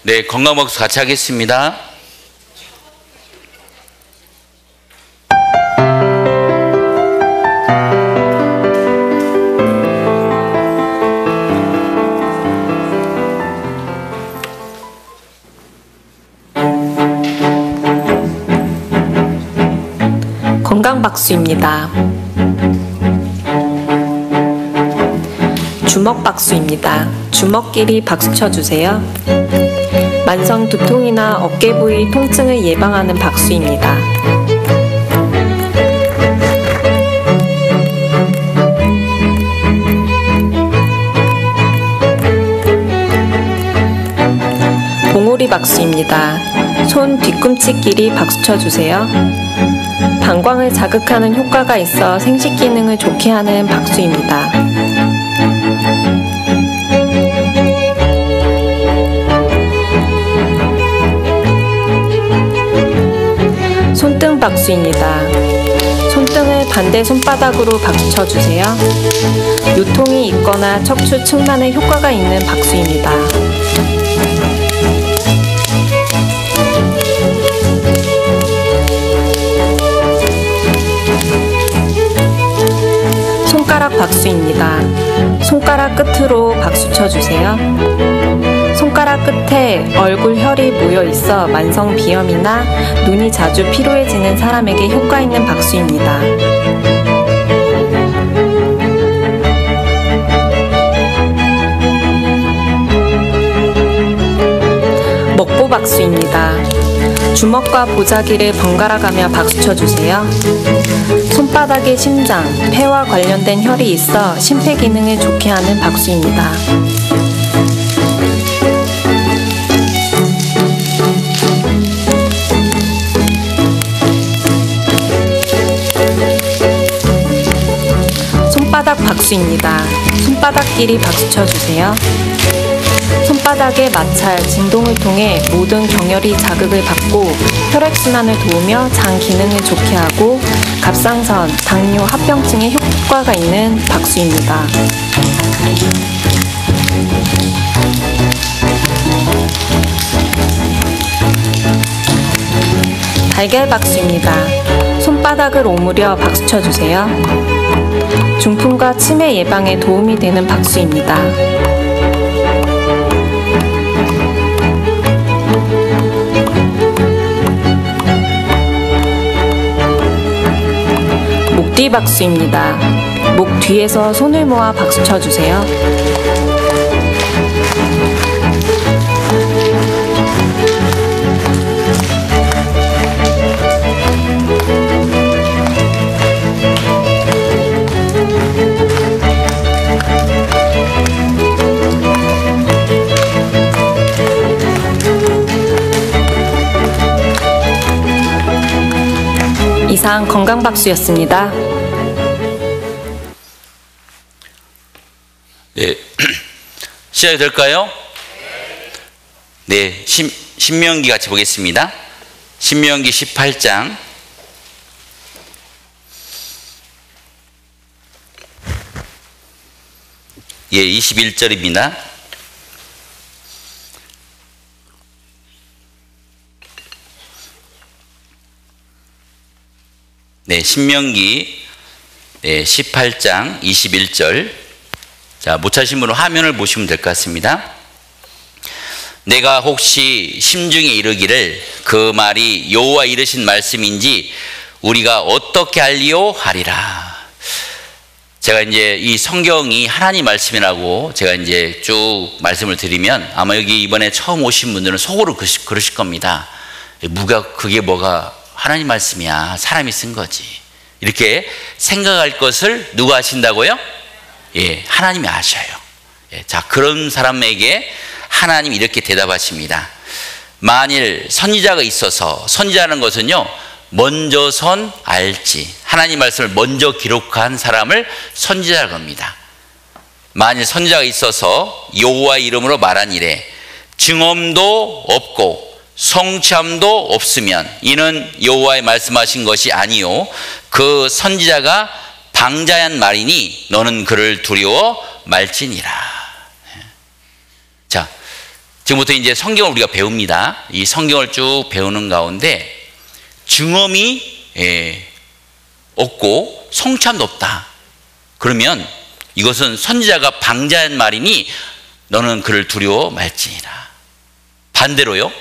네, 건강박수 같이 하겠습니다. 건강박수입니다. 주먹박수입니다. 주먹끼리 박수 쳐주세요. 만성 두통이나 어깨 부위 통증을 예방하는 박수입니다. 봉오리 박수입니다. 손 뒤꿈치 길이 박수 쳐주세요. 방광을 자극하는 효과가 있어 생식 기능을 좋게 하는 박수입니다. 손등 박수입니다. 손등을 반대 손바닥으로 박수 쳐주세요. 요통이 있거나 척추 측만에 효과가 있는 박수입니다. 손가락 박수입니다. 손가락 끝으로 박수 쳐주세요. 손가락 끝에 얼굴 혈이 모여 있어 만성 비염이나 눈이 자주 피로해지는 사람에게 효과 있는 박수입니다. 먹보 박수입니다. 주먹과 보자기를 번갈아 가며 박수 쳐주세요. 손바닥에 심장, 폐와 관련된 혈이 있어 심폐 기능을 좋게 하는 박수입니다. 손바닥 박수입니다. 손바닥끼리 박수 쳐주세요. 손바닥의 마찰, 진동을 통해 모든 경혈이 자극을 받고 혈액순환을 도우며 장 기능을 좋게 하고 갑상선, 당뇨, 합병증에 효과가 있는 박수입니다. 달걀 박수입니다. 손바닥을 오므려 박수 쳐주세요. 중풍과 치매 예방에 도움이 되는 박수입니다. 목뒤 박수입니다. 목 뒤에서 손을 모아 박수 쳐주세요. 이상 건강박수였습니다. 네, 시작이 될까요? 네, 신명기 같이 보겠습니다. 신명기 18장 예, 21절입니다. 네, 신명기 18장 21절. 자, 못 찾으신 분은 화면을 보시면 될 것 같습니다. 내가 혹시 심중에 이르기를 그 말이 여호와 이르신 말씀인지 우리가 어떻게 알리요 하리라. 제가 이제 이 성경이 하나님 말씀이라고 제가 이제 쭉 말씀을 드리면 아마 여기 이번에 처음 오신 분들은 속으로 그러실 겁니다. 그게 뭐가 하나님 말씀이야. 사람이 쓴 거지. 이렇게 생각할 것을 누가 아신다고요? 예, 하나님이 아셔요. 예, 자, 그런 사람에게 하나님이 이렇게 대답하십니다. 만일 선지자가 있어서, 선지자는 것은요, 먼저 선 알지. 하나님 말씀을 먼저 기록한 사람을 선지자라고 합니다. 만일 선지자가 있어서 여호와 이름으로 말한 이래 증언도 없고 성취함도 없으면 이는 여호와의 말씀하신 것이 아니요 그 선지자가 방자한 말이니 너는 그를 두려워 말지니라. 자, 지금부터 이제 성경을 우리가 배웁니다. 이 성경을 쭉 배우는 가운데 증언이 없고 성취함도 없다. 그러면 이것은 선지자가 방자한 말이니 너는 그를 두려워 말지니라. 반대로요,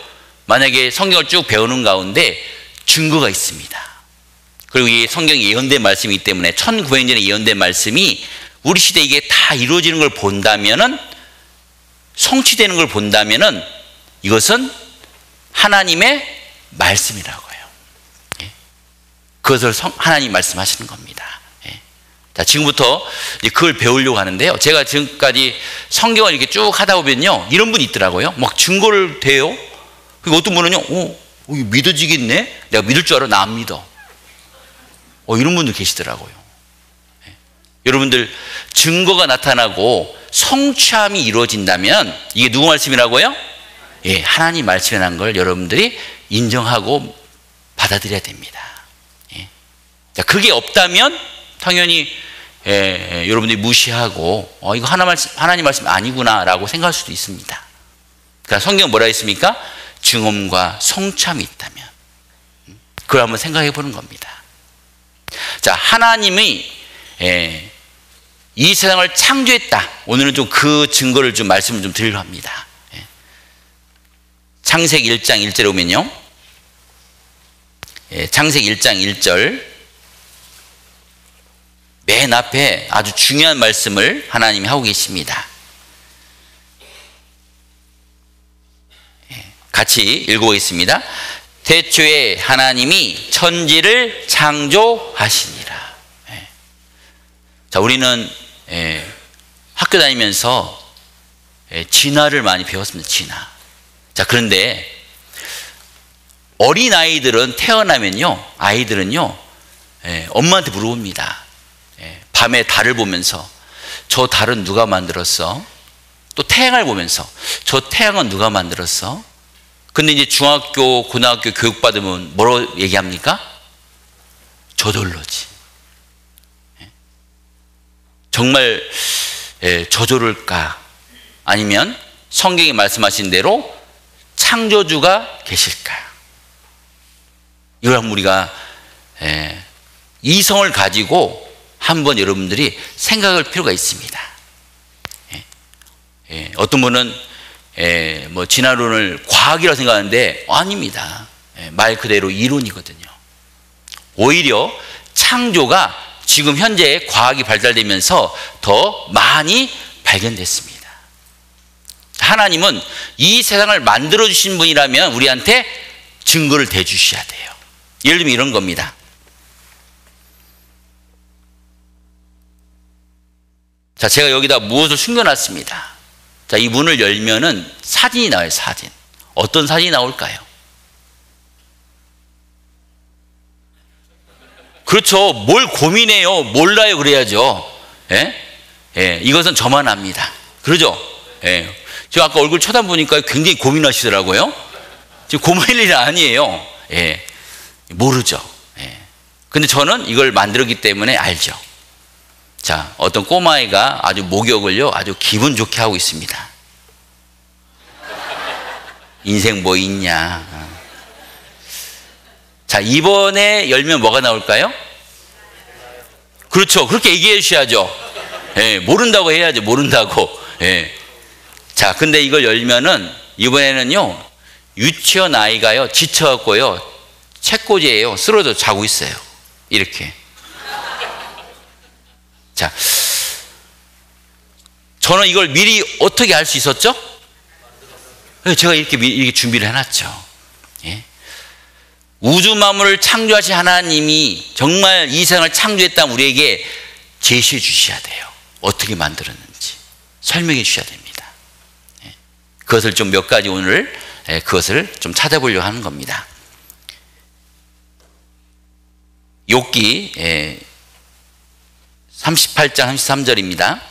만약에 성경을 쭉 배우는 가운데 증거가 있습니다. 그리고 이 성경이 예언된 말씀이기 때문에 1900년에 예언된 말씀이 우리 시대에 이게 다 이루어지는 걸 본다면은, 성취되는 걸 본다면은 이것은 하나님의 말씀이라고 해요. 그것을 하나님 말씀하시는 겁니다. 자, 지금부터 그걸 배우려고 하는데요. 제가 지금까지 성경을 이렇게 쭉 하다 보면요, 이런 분이 있더라고요. 막 증거를 대요. 그리고 어떤 분은요, 이거 믿어지겠네? 내가 믿을 줄 알아? 나 안 믿어. 이런 분들 계시더라고요. 여러분들, 증거가 나타나고 성취함이 이루어진다면 이게 누구 말씀이라고요? 예, 하나님 말씀이라는 걸 여러분들이 인정하고 받아들여야 됩니다. 예. 자, 그게 없다면 당연히 여러분들이 무시하고 이거 하나님 말씀 아니구나 라고 생각할 수도 있습니다. 그러니까 성경 뭐라 했습니까? 증언과 성취함이 있다면 그걸 한번 생각해 보는 겁니다. 자, 하나님이 이 세상을 창조했다. 오늘은 좀 그 증거를 좀 말씀을 좀 드리려 합니다. 창세기 1장 1절에 보면요, 창세기 1장 1절 맨 앞에 아주 중요한 말씀을 하나님이 하고 계십니다. 같이 읽어보겠습니다. 태초에 하나님이 천지를 창조하시니라. 자, 우리는 학교 다니면서 진화를 많이 배웠습니다. 진화. 자, 그런데 어린 아이들은 태어나면요, 아이들은요, 엄마한테 물어봅니다. 밤에 달을 보면서 저 달은 누가 만들었어? 또 태양을 보면서 저 태양은 누가 만들었어? 근데 이제 중학교, 고등학교 교육 받으면 뭐라고 얘기합니까? 저절로지. 정말 저절일까? 아니면 성경이 말씀하신 대로 창조주가 계실까? 이걸 한번 우리가 이성을 가지고 한번 여러분들이 생각할 필요가 있습니다. 어떤 분은 뭐 진화론을 과학이라고 생각하는데 아닙니다. 말 그대로 이론이거든요. 오히려 창조가 지금 현재 과학이 발달되면서 더 많이 발견됐습니다. 하나님은 이 세상을 만들어 주신 분이라면 우리한테 증거를 대주셔야 돼요. 예를 들면 이런 겁니다. 자, 제가 여기다 무엇을 숨겨놨습니다. 자, 이 문을 열면은 사진이 나와요. 사진. 어떤 사진이 나올까요? 그렇죠. 뭘 고민해요. 몰라요. 그래야죠. 이것은 저만 압니다. 그러죠? 제가 아까 얼굴 쳐다보니까 굉장히 고민하시더라고요. 지금 고민할 일이 아니에요. 모르죠. 근데 저는 이걸 만들었기 때문에 알죠. 자, 어떤 꼬마아이가 아주 목욕을요, 아주 기분 좋게 하고 있습니다. 인생 뭐 있냐. 자, 이번에 열면 뭐가 나올까요? 그렇죠. 그렇게 얘기해 주셔야죠. 모른다고 해야죠. 모른다고. 자, 근데 이걸 열면은 이번에는요, 유치원 아이가요, 지쳐갖고요, 책꽂이에요, 쓰러져 자고 있어요. 이렇게. 자, 저는 이걸 미리 어떻게 알 수 있었죠? 제가 이렇게 준비를 해놨죠. 우주 만물을 창조하신 하나님이 정말 이 세상을 창조했다면 우리에게 제시해 주셔야 돼요. 어떻게 만들었는지 설명해 주셔야 됩니다. 그것을 좀 몇 가지 오늘 그것을 좀 찾아보려고 하는 겁니다. 욥기 38장 33절입니다.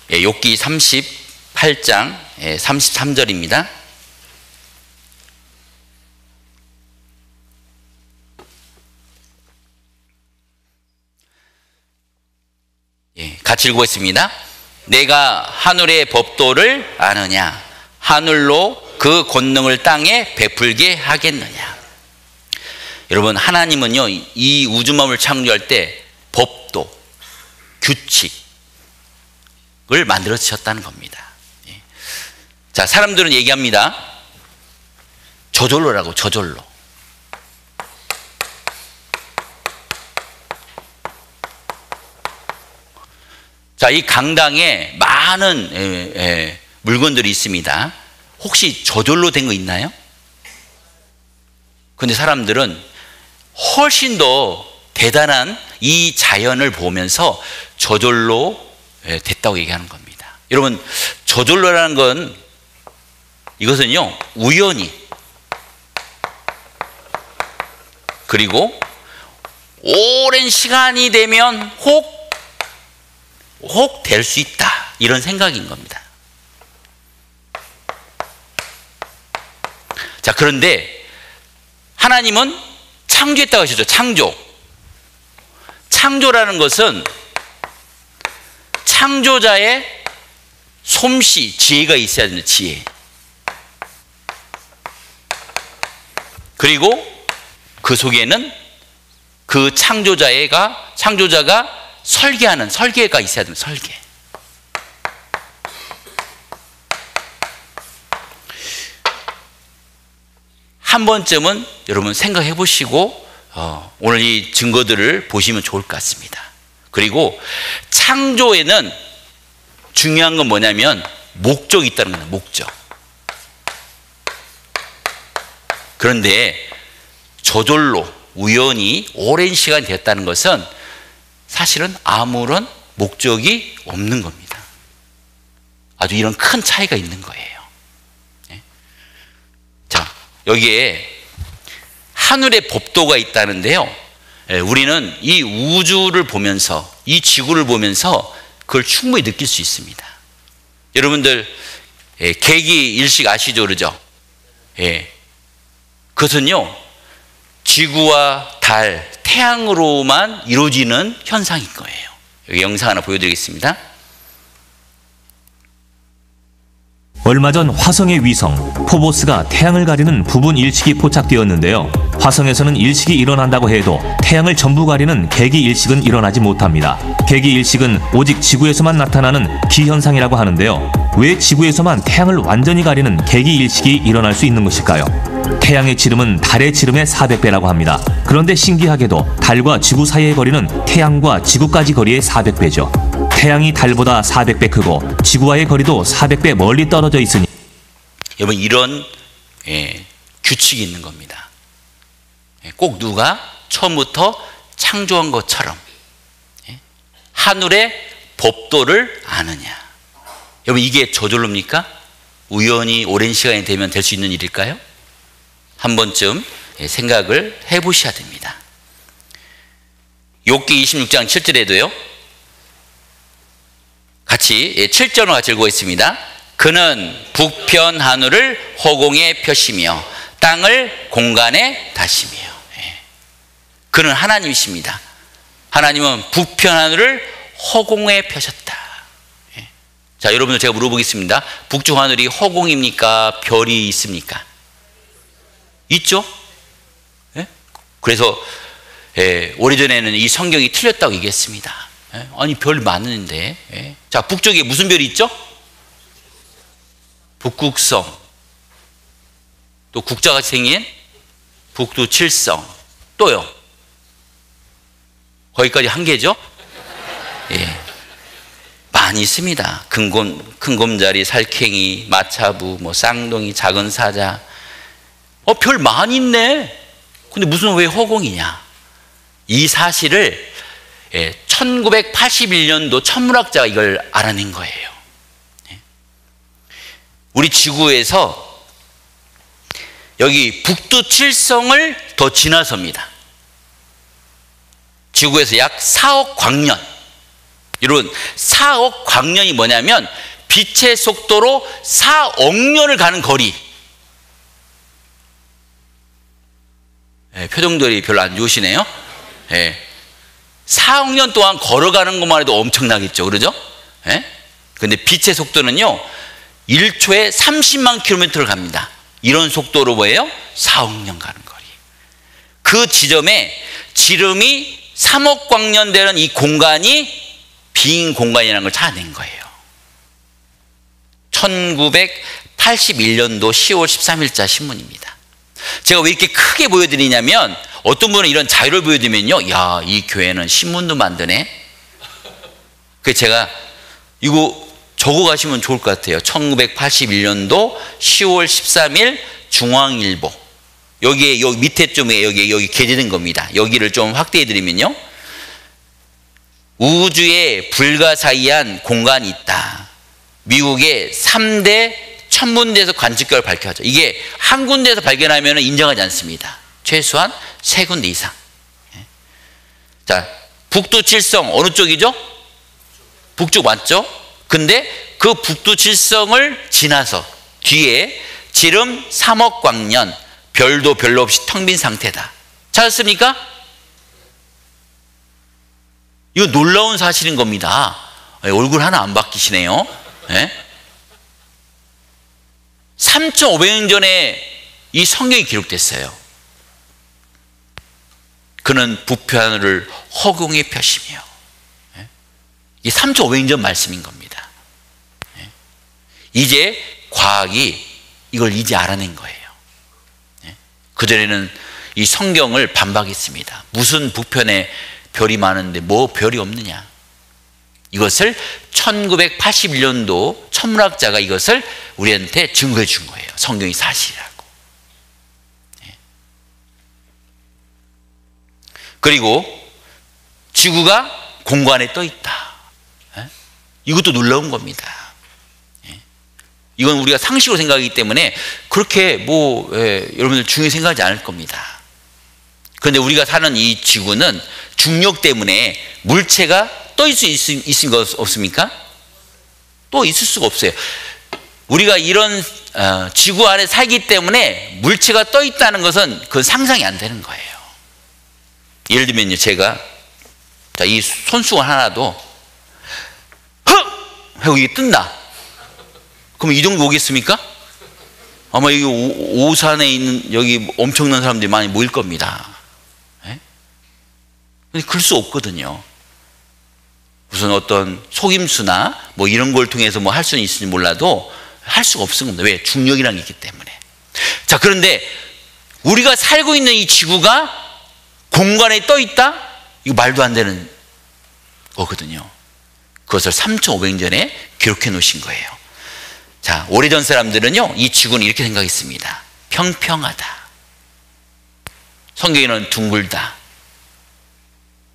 욥기 38장 33절입니다. 같이 읽어보겠습니다. 내가 하늘의 법도를 아느냐? 하늘로 그 권능을 땅에 베풀게 하겠느냐? 여러분, 하나님은요, 이 우주만물을 창조할 때 법도, 규칙을 만들어 주셨다는 겁니다. 자, 사람들은 얘기합니다. 저절로라고, 저절로. 자, 이 강당에 많은 물건들이 있습니다. 혹시 저절로 된 거 있나요? 근데 사람들은 훨씬 더 대단한 이 자연을 보면서 저절로 됐다고 얘기하는 겁니다. 여러분, 저절로라는 건 이것은요, 우연히 그리고 오랜 시간이 되면 혹 될 수 있다, 이런 생각인 겁니다. 자, 그런데 하나님은 창조했다고 하셨죠. 창조라는 것은 창조자의 솜씨, 지혜가 있어야 됩니다. 지혜. 그리고 그 속에는 그 창조자가 설계하는 설계가 있어야 됩니다. 설계. 한 번쯤은 여러분 생각해 보시고 오늘 이 증거들을 보시면 좋을 것 같습니다. 그리고 창조에는 중요한 건 뭐냐면 목적이 있다는 거예요. 목적. 그런데 저절로 우연히 오랜 시간이 됐다는 것은 사실은 아무런 목적이 없는 겁니다. 아주 이런 큰 차이가 있는 거예요. 자, 여기에 하늘의 법도가 있다는데요. 우리는 이 우주를 보면서, 이 지구를 보면서 그걸 충분히 느낄 수 있습니다. 여러분들 계기일식 아시죠? 그러죠? 그것은요, 지구와 달, 태양으로만 이루어지는 현상인 거예요. 여기 영상 하나 보여드리겠습니다. 얼마 전 화성의 위성 포보스가 태양을 가리는 부분 일식이 포착되었는데요. 화성에서는 일식이 일어난다고 해도 태양을 전부 가리는 개기 일식은 일어나지 못합니다. 개기 일식은 오직 지구에서만 나타나는 기현상이라고 하는데요. 왜 지구에서만 태양을 완전히 가리는 개기 일식이 일어날 수 있는 것일까요? 태양의 지름은 달의 지름의 400배라고 합니다. 그런데 신기하게도 달과 지구 사이의 거리는 태양과 지구까지 거리의 400배죠. 태양이 달보다 400배 크고 지구와의 거리도 400배 멀리 떨어져 있으니 여러분, 이런 규칙이 있는 겁니다. 꼭 누가 처음부터 창조한 것처럼 하늘의 법도를 아느냐. 여러분, 이게 저절로입니까? 우연히 오랜 시간이 되면 될 수 있는 일일까요? 한 번쯤 생각을 해보셔야 됩니다. 욥기 26장 7절에도요, 같이 7절을 같이 읽어보겠습니다. 그는 북편 하늘을 허공에 펴시며 땅을 공간에 다시며. 그는 하나님이십니다. 하나님은 북편 하늘을 허공에 펴셨다. 자, 여러분들 제가 물어보겠습니다. 북쪽 하늘이 허공입니까? 별이 있습니까? 있죠? 그래서 오래전에는 이 성경이 틀렸다고 얘기했습니다. 아니, 별 많은데. 자, 북쪽에 무슨 별이 있죠? 북극성. 또 국자같이 생긴 북두칠성. 또요? 거기까지 한 개죠? 많이 있습니다. 큰곰자리, 살쾡이, 마차부, 쌍둥이, 작은 사자. 별 많이 있네. 근데 무슨 왜 허공이냐? 이 사실을 1981년도 천문학자가 이걸 알아낸 거예요. 우리 지구에서 여기 북두칠성을 더 지나섭니다. 지구에서 약 4억 광년. 여러분, 4억 광년이 뭐냐면 빛의 속도로 4억 년을 가는 거리. 표정들이 별로 안 좋으시네요. 4억 년 동안 걸어가는 것만 해도 엄청나겠죠. 그러죠? 근데 빛의 속도는요, 1초에 30만 킬로미터를 갑니다. 이런 속도로 뭐예요? 4억 년 가는 거리. 그 지점에 지름이 3억 광년 되는 이 공간이 빈 공간이라는 걸 찾아낸 거예요. 1981년도 10월 13일자 신문입니다. 제가 왜 이렇게 크게 보여드리냐면, 어떤 분은 이런 자료를 보여드리면요, 야, 이 교회는 신문도 만드네. 그래서 제가 이거 적어 가시면 좋을 것 같아요. 1981년도 10월 13일 중앙일보. 여기에, 여기 밑에 쯤에 여기 게재된 겁니다. 여기를 좀 확대해 드리면요, 우주에 불가사의한 공간이 있다. 미국의 3대 천문대에서 관측 결과를 밝혀져. 이게 한 군데에서 발견하면 인정하지 않습니다. 최소한 3군데 이상. 자, 북두 칠성 어느 쪽이죠? 북쪽 맞죠? 근데 그 북두 칠성을 지나서 뒤에 지름 3억 광년, 별도 별로 없이 텅 빈 상태다. 찾았습니까? 이거 놀라운 사실인 겁니다. 얼굴 하나 안 바뀌시네요. 네? 3,500년 전에 이 성경이 기록됐어요. 그는 부패하늘을 허공에 펴시며. 이 3,500년 전 말씀인 겁니다. 이제 과학이 이걸 이제 알아낸 거예요. 그전에는 이 성경을 반박했습니다. 무슨 북편에 별이 많은데 뭐 별이 없느냐. 이것을 1981년도 천문학자가 이것을 우리한테 증거해 준 거예요. 성경이 사실이라고. 그리고 지구가 공간에 떠 있다. 이것도 놀라운 겁니다. 이건 우리가 상식으로 생각하기 때문에 그렇게 여러분들 중요히 생각하지 않을 겁니다. 그런데 우리가 사는 이 지구는 중력 때문에 물체가 떠 있을 수 있습니까? 없습니까? 또 있을 수가 없어요. 우리가 이런 지구 안에 살기 때문에 물체가 떠 있다는 것은 그건 상상이 안 되는 거예요. 예를 들면요, 제가 이 손수건 하나도 헉! 하고 이게 뜬다. 그럼 이 정도 오겠습니까? 아마 여기 오산에 있는 여기 엄청난 사람들이 많이 모일 겁니다. 근데 그럴 수 없거든요. 무슨 어떤 속임수나 뭐 이런 걸 통해서 뭐 할 수는 있을지 몰라도 할 수가 없습니다. 왜? 중력이라는 게 있기 때문에. 자, 그런데 우리가 살고 있는 이 지구가 공간에 떠 있다? 이거 말도 안 되는 거거든요. 그것을 3,500년 전에 기록해 놓으신 거예요. 자, 오래전 사람들은요, 이 지구는 이렇게 생각했습니다. 평평하다. 성경에는 둥글다.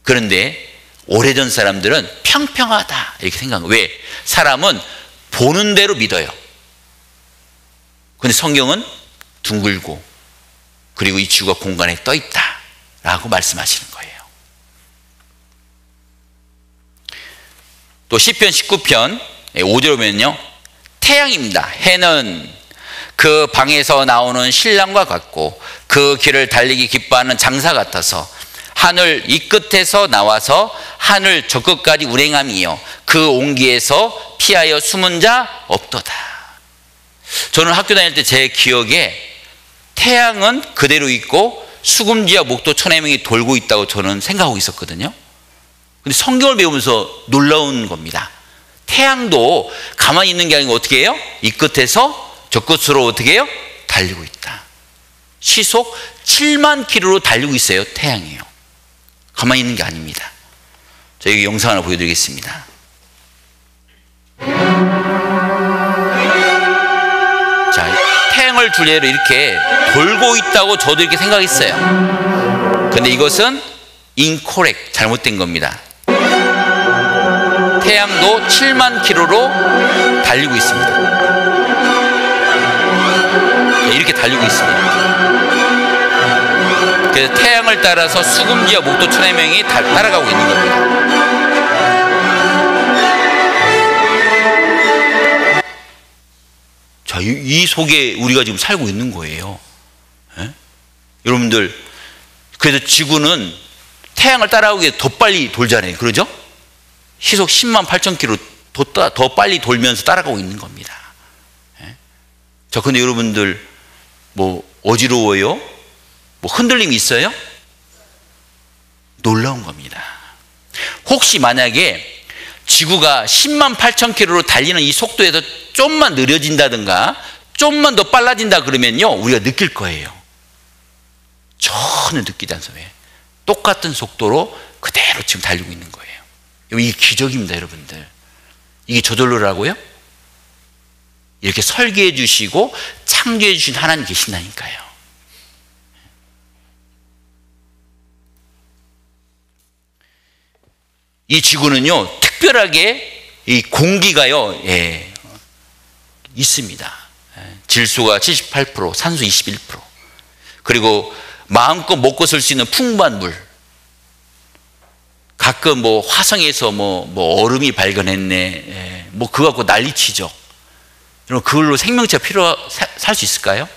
그런데 오래전 사람들은 평평하다 이렇게 생각해요. 왜? 사람은 보는 대로 믿어요. 그런데 성경은 둥글고 그리고 이 지구가 공간에 떠 있다 라고 말씀하시는 거예요. 또 시편 19편 5절에 보면요, 태양입니다. 해는 그 방에서 나오는 신랑과 같고 그 길을 달리기 기뻐하는 장사 같아서 하늘 이 끝에서 나와서 하늘 저 끝까지 운행함이요 그 온기에서 피하여 숨은 자 없도다. 저는 학교 다닐 때 제 기억에 태양은 그대로 있고 수금지와 목도 천의 명이 돌고 있다고 저는 생각하고 있었거든요. 근데 성경을 배우면서 놀라운 겁니다. 태양도 가만히 있는 게 아니고 어떻게 해요? 이 끝에서 저 끝으로 어떻게 해요? 달리고 있다. 시속 7만 킬로로 달리고 있어요. 태양이요. 가만히 있는 게 아닙니다. 자, 여기 영상 하나 보여드리겠습니다. 자, 태양을 둘레로 이렇게 돌고 있다고 저도 이렇게 생각했어요. 근데 이것은 incorrect, 잘못된 겁니다. 태양도 7만 킬로로 달리고 있습니다. 이렇게 달리고 있습니다. 그래서 태양을 따라서 수금지와 목도 천의 명이 따라가고 있는 겁니다. 자, 이 속에 우리가 지금 살고 있는 거예요. 여러분들, 그래서 지구는 태양을 따라오기에 더 빨리 돌잖아요. 그러죠? 시속 10만 8천 킬로 더 빨리 돌면서 따라가고 있는 겁니다. 자, 근데 여러분들 뭐 어지러워요? 뭐 흔들림이 있어요? 놀라운 겁니다. 혹시 만약에 지구가 10만 8천 킬로로 달리는 이 속도에서 좀만 느려진다든가 좀만 더 빨라진다 그러면요, 우리가 느낄 거예요. 전혀 느끼지 않습니다. 똑같은 속도로 그대로 지금 달리고 있는 거예요. 이게 기적입니다, 여러분들. 이게 저절로라고요? 이렇게 설계해 주시고 창조해 주신 하나님 계신다니까요. 이 지구는요, 특별하게 이 공기가요, 있습니다. 질소가 78%, 산소 21%. 그리고 마음껏 먹고 쓸 수 있는 풍부한 물. 가끔 뭐 화성에서 뭐 얼음이 발견했네. 뭐 그거 갖고 난리치죠. 여러분, 그걸로 생명체가 살 수 있을까요?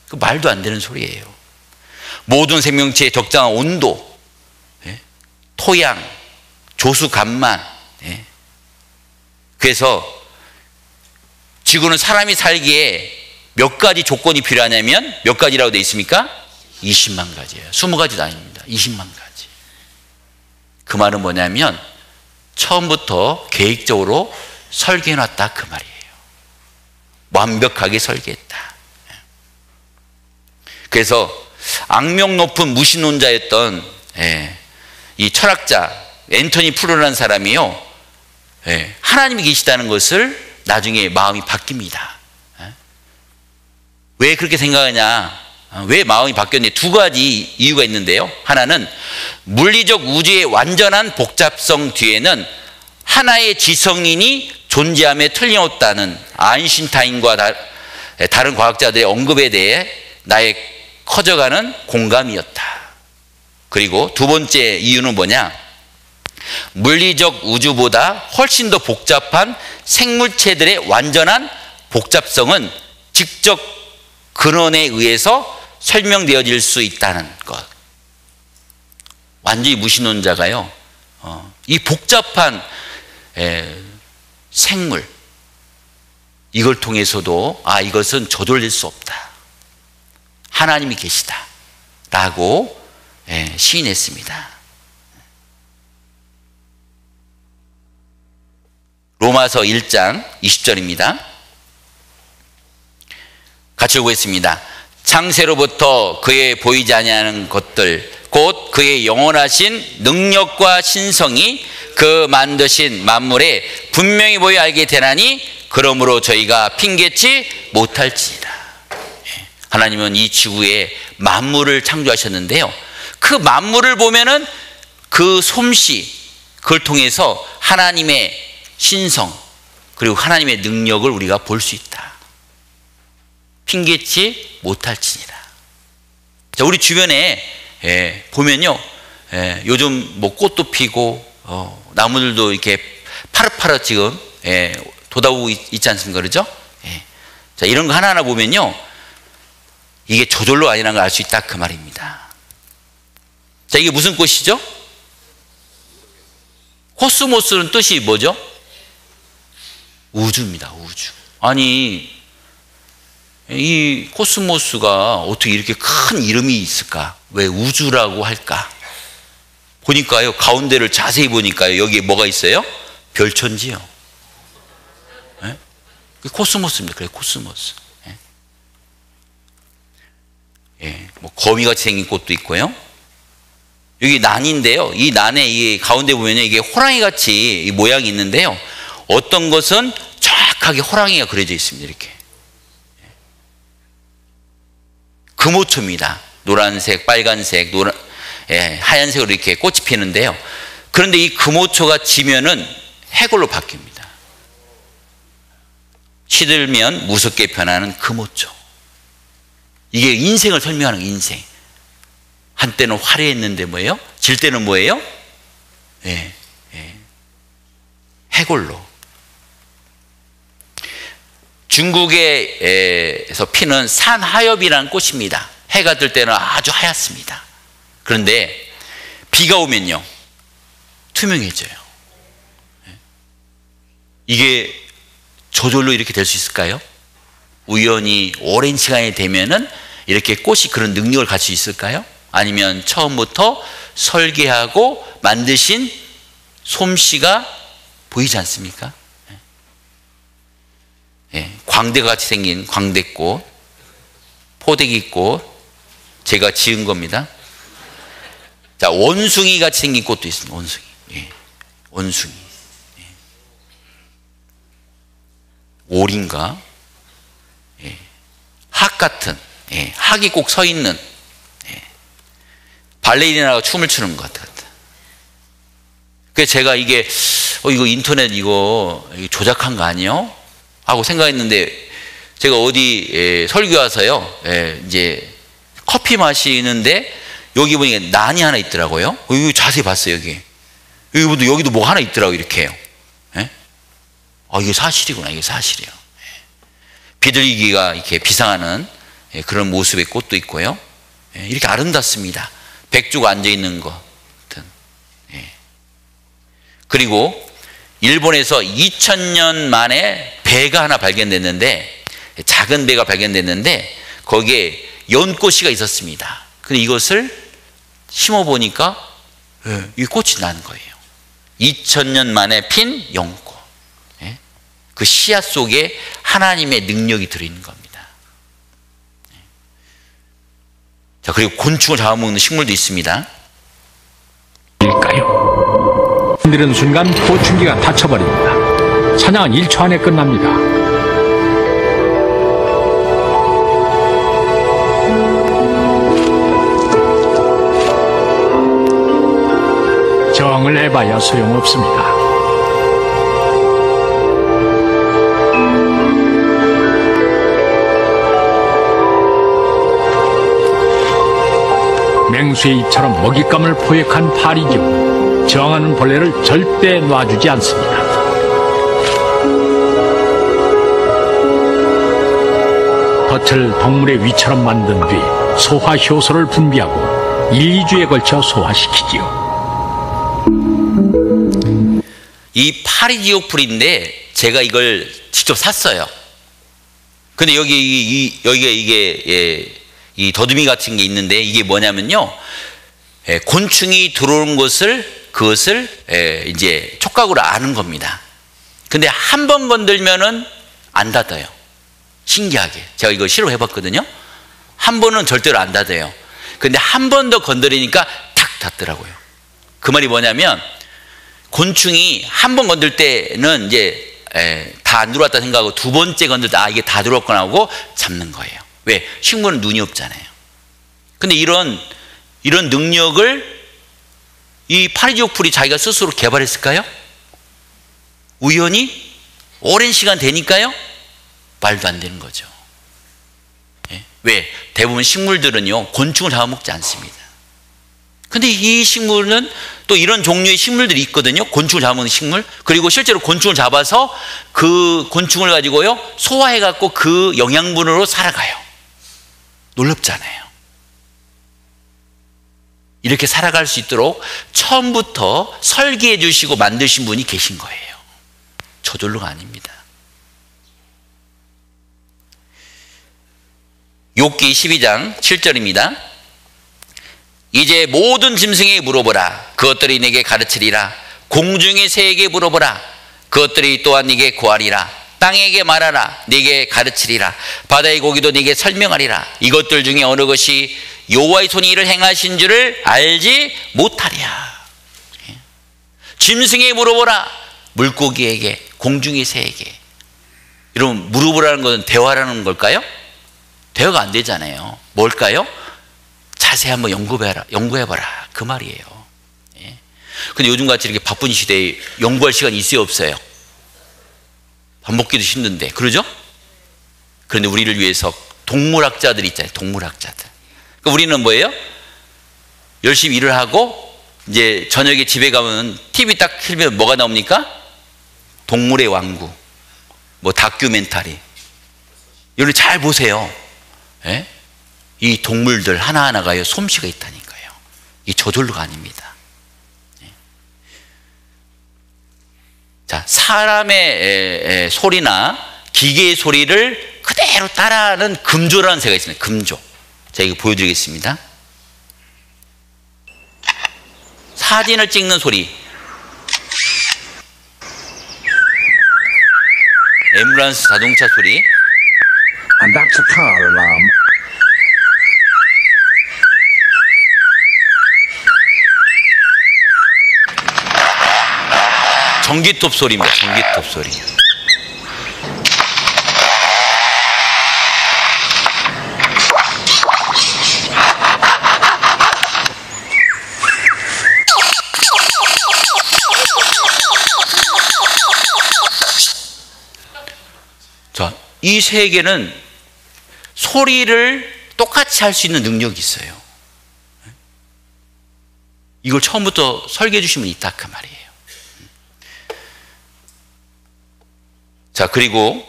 그 말도 안 되는 소리예요. 모든 생명체의 적당한 온도, 토양, 조수 간만. 그래서 지구는 사람이 살기에 몇 가지 조건이 필요하냐면 몇 가지라고 되어 있습니까? 20만 가지예요. 20가지도 아닙니다. 20만 가지. 그 말은 뭐냐면 처음부터 계획적으로 설계해놨다 그 말이에요. 완벽하게 설계했다. 그래서 악명 높은 무신론자였던 이 철학자 앤토니 프로라는 사람이요, 하나님이 계시다는 것을 나중에 마음이 바뀝니다. 왜 그렇게 생각하냐? 왜 마음이 바뀌었냐? 두 가지 이유가 있는데요. 하나는 물리적 우주의 완전한 복잡성 뒤에는 하나의 지성인이 존재함에 틀림없다는 아인슈타인과 다른 과학자들의 언급에 대해 나의 커져가는 공감이었다. 그리고 두 번째 이유는 뭐냐? 물리적 우주보다 훨씬 더 복잡한 생물체들의 완전한 복잡성은 직접 근원에 의해서 설명되어질 수 있다는 것. 완전히 무신론자가요, 이 복잡한 생물, 이걸 통해서도 이것은 저돌릴 수 없다, 하나님이 계시다 라고 시인했습니다. 로마서 1장 20절입니다. 같이 읽겠습니다. 창세로부터 그의 보이지 아니하는 것들 곧 그의 영원하신 능력과 신성이 그 만드신 만물에 분명히 보여 알게 되나니 그러므로 저희가 핑계치 못할지니라. 하나님은 이 지구에 만물을 창조하셨는데요, 그 만물을 보면은 그 솜씨, 그걸 통해서 하나님의 신성 그리고 하나님의 능력을 우리가 볼 수 있다. 핑계치 못할지니라. 자, 우리 주변에 보면요, 요즘 뭐 꽃도 피고 나무들도 이렇게 파릇파릇 지금 돋아오고 있지 않습니까? 그러죠? 자, 이런 거 하나하나 보면요, 이게 저절로 아니라는 걸 알 수 있다 그 말입니다. 자, 이게 무슨 꽃이죠? 코스모스는 뜻이 뭐죠? 우주입니다. 우주. 아니, 이 코스모스가 어떻게 이렇게 큰 이름이 있을까? 왜 우주라고 할까? 보니까요, 가운데를 자세히 보니까요, 여기에 뭐가 있어요? 별천지요. 코스모스입니다. 그래, 코스모스. 뭐 거미같이 생긴 꽃도 있고요. 여기 난인데요, 이 난에 이 가운데 보면요, 이게 호랑이같이 이 모양이 있는데요, 어떤 것은 정확하게 호랑이가 그려져 있습니다. 이렇게 금호초입니다. 노란색, 빨간색, 하얀색으로 이렇게 꽃이 피는데요, 그런데 이 금호초가 지면은 해골로 바뀝니다. 시들면 무섭게 변하는 금호초. 이게 인생을 설명하는 인생. 한때는 화려했는데 뭐예요? 질 때는 뭐예요? 해골로. 중국에서 피는 산하엽이라는 꽃입니다. 해가 뜰 때는 아주 하얗습니다. 그런데 비가 오면요, 투명해져요. 이게 저절로 이렇게 될 수 있을까요? 우연히 오랜 시간이 되면은 이렇게 꽃이 그런 능력을 가질 수 있을까요? 아니면 처음부터 설계하고 만드신 솜씨가 보이지 않습니까? 광대같이 생긴 광대꽃, 포대기꽃, 제가 지은 겁니다. 자, 원숭이같이 생긴 꽃도 있습니다. 원숭이. 원숭이. 오리인가? 학 같은, 학이 꼭 서 있는, 발레리나가 춤을 추는 것 같아요. 그래서 제가 이게, 이거 인터넷 이거 조작한 거 아니에요? 하고 생각했는데, 제가 어디 설교 와서요, 이제 커피 마시는데 여기 보니까 난이 하나 있더라고요. 여기 자세히 봤어요. 여기도 뭐 하나 있더라고요. 이렇게 해요. 예? 이게 사실이구나. 이게 사실이에요. 비둘기가 이렇게 비상하는 그런 모습의 꽃도 있고요. 이렇게 아름답습니다. 백조가 앉아있는 것 같은. 그리고 일본에서 2000년 만에 배가 하나 발견됐는데, 작은 배가 발견됐는데 거기에 연꽃이가 있었습니다. 근데 이것을 심어보니까 이 꽃이 나는 거예요. 2000년 만에 핀 연꽃. 그 씨앗 속에 하나님의 능력이 들어있는 겁니다. 자, 그리고 곤충을 잡아먹는 식물도 있습니다. 일까요? 흔드는 순간 포충기가 닫혀버립니다. 사냥은 1초 안에 끝납니다. 저항을 해봐야 소용없습니다. 맹수의 입처럼 먹잇감을 포획한 파리지옥은 저항하는 벌레를 절대 놔주지 않습니다. 덫을 동물의 위처럼 만든 뒤 소화 효소를 분비하고 1~2주에 걸쳐 소화시키지요. 이 파리지옥 풀인데 제가 이걸 직접 샀어요. 근데 여기에 이게 이 더듬이 같은 게 있는데, 이게 뭐냐면요, 곤충이 들어오는 그것을 이제 촉각으로 아는 겁니다. 근데 한 번 건들면은 안 닫아요. 신기하게. 제가 이거 실험해 봤거든요. 한 번은 절대로 안 닫아요. 근데 한 번 더 건드리니까 탁 닫더라고요. 그 말이 뭐냐면, 곤충이 한 번 건들 때는 이제 다 안 들어왔다 생각하고 두 번째 건들 때 이게 다 들어왔구나 하고 잡는 거예요. 왜? 식물은 눈이 없잖아요. 근데 이런 능력을 이 파리지옥 풀이 자기가 스스로 개발했을까요? 우연히? 오랜 시간 되니까요? 말도 안 되는 거죠. 왜? 대부분 식물들은요, 곤충을 잡아먹지 않습니다. 근데 이 식물은 또 이런 종류의 식물들이 있거든요. 곤충을 잡아먹는 식물. 그리고 실제로 곤충을 잡아서 그 곤충을 가지고요, 소화해갖고 그 영양분으로 살아가요. 놀랍잖아요. 이렇게 살아갈 수 있도록 처음부터 설계해 주시고 만드신 분이 계신 거예요. 저절로가 아닙니다. 욥기 12장 7절입니다. 이제 모든 짐승에게 물어보라. 그것들이 내게 가르치리라. 공중의 새에게 물어보라. 그것들이 또한 네게 구하리라. 땅에게 말하라. 네게 가르치리라. 바다의 고기도 네게 설명하리라. 이것들 중에 어느 것이 여호와의 손이 이를 행하신 줄을 알지 못하랴. 짐승에게 물어보라. 물고기에게, 공중의 새에게. 여러분, 물어보라는 것은 대화라는 걸까요? 대화가 안 되잖아요. 뭘까요? 자세히 한번 연구해봐라. 그 말이에요. 근데 요즘같이 이렇게 바쁜 시대에 연구할 시간이 있어요, 없어요? 밥 먹기도 힘든데, 그러죠? 그런데 우리를 위해서 동물학자들 있잖아요. 동물학자들. 그러니까 우리는 뭐예요? 열심히 일을 하고 이제 저녁에 집에 가면 TV 딱 틀면 뭐가 나옵니까? 동물의 왕국, 뭐 다큐멘터리. 이걸 잘 보세요. 이 동물들 하나하나가요, 솜씨가 있다니까요. 이 저절로가 아닙니다. 자, 사람의 소리나 기계의 소리를 그대로 따라하는 금조라는 새가 있습니다. 금조. 제가 이거 보여드리겠습니다. 사진을 찍는 소리. 앰뷸런스 자동차 소리. And that's a car alarm. 전기톱 소리입니다. 전기톱 소리. 자, 이 세 개는 소리를 똑같이 할 수 있는 능력이 있어요. 이걸 처음부터 설계해 주신 분이 있다 그 말이에요. 자, 그리고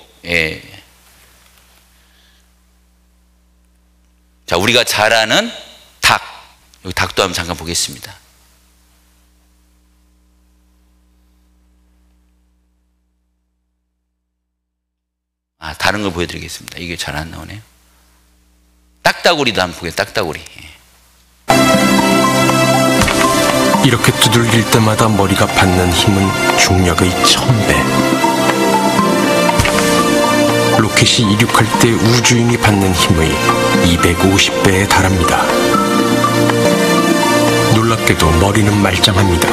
자, 우리가 잘 아는 닭, 여기 닭도 한번 잠깐 보겠습니다. 다른 걸 보여드리겠습니다. 이게 잘 안 나오네요. 딱따구리도 한번 보겠습니다. 딱따구리. 이렇게 두들길 때마다 머리가 받는 힘은 중력의 1000배. 로켓이 이륙할 때 우주인이 받는 힘의 250배에 달합니다. 놀랍게도 머리는 말짱합니다.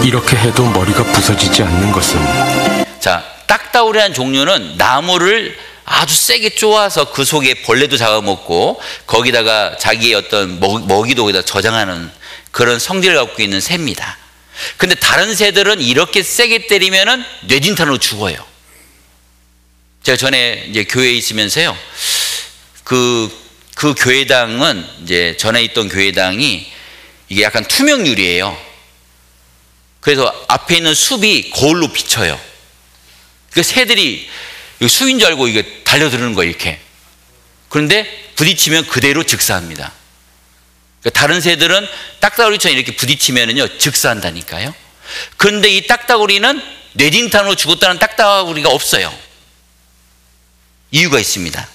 이렇게 해도 머리가 부서지지 않는 것은, 자, 딱따구리라는 종류는 나무를 아주 세게 쪼아서 그 속에 벌레도 잡아먹고 거기다가 자기의 어떤 먹이도 거기다 저장하는 그런 성질을 갖고 있는 새입니다. 근데 다른 새들은 이렇게 세게 때리면은 뇌진탕으로 죽어요. 제가 전에 이제 교회에 있으면서요, 그 교회당은 이제 전에 있던 교회당이 이게 약간 투명 유리예요. 그래서 앞에 있는 숲이 거울로 비쳐요. 그 새들이 숲인 줄 알고 이게 달려드는 거예요, 이렇게. 그런데 부딪히면 그대로 즉사합니다. 다른 새들은 딱따구리처럼 이렇게 부딪히면은요, 즉사한다니까요. 그런데 이 딱따구리는 뇌진탕으로 죽었다는 딱따구리가 없어요. 이유가 있습니다.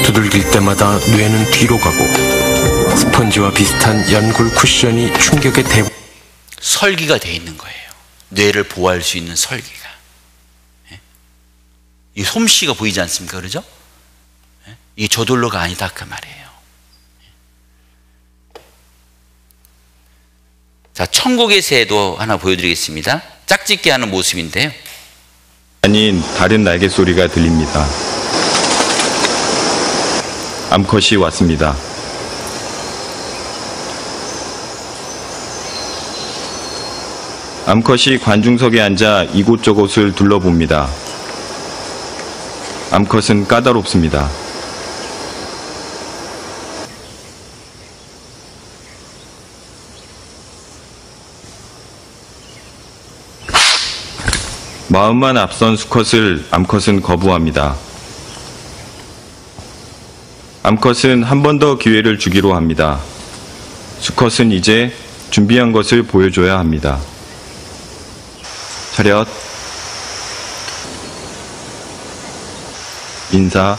두들길 때마다 뇌는 뒤로 가고 스펀지와 비슷한 연골 쿠션이 충격에 설계가 되어 있는 거예요. 뇌를 보호할 수 있는 설계가. 이 솜씨가 보이지 않습니까? 그러죠? 이게 저돌로가 아니다 그 말이에요. 자, 천국의 새도 하나 보여드리겠습니다. 짝짓기 하는 모습인데요. 아닌 다른 날개 소리가 들립니다. 암컷이 왔습니다. 암컷이 관중석에 앉아 이곳저곳을 둘러봅니다. 암컷은 까다롭습니다. 마음만 앞선 수컷을 암컷은 거부합니다. 암컷은 한 번 더 기회를 주기로 합니다. 수컷은 이제 준비한 것을 보여줘야 합니다. 차렷, 인사,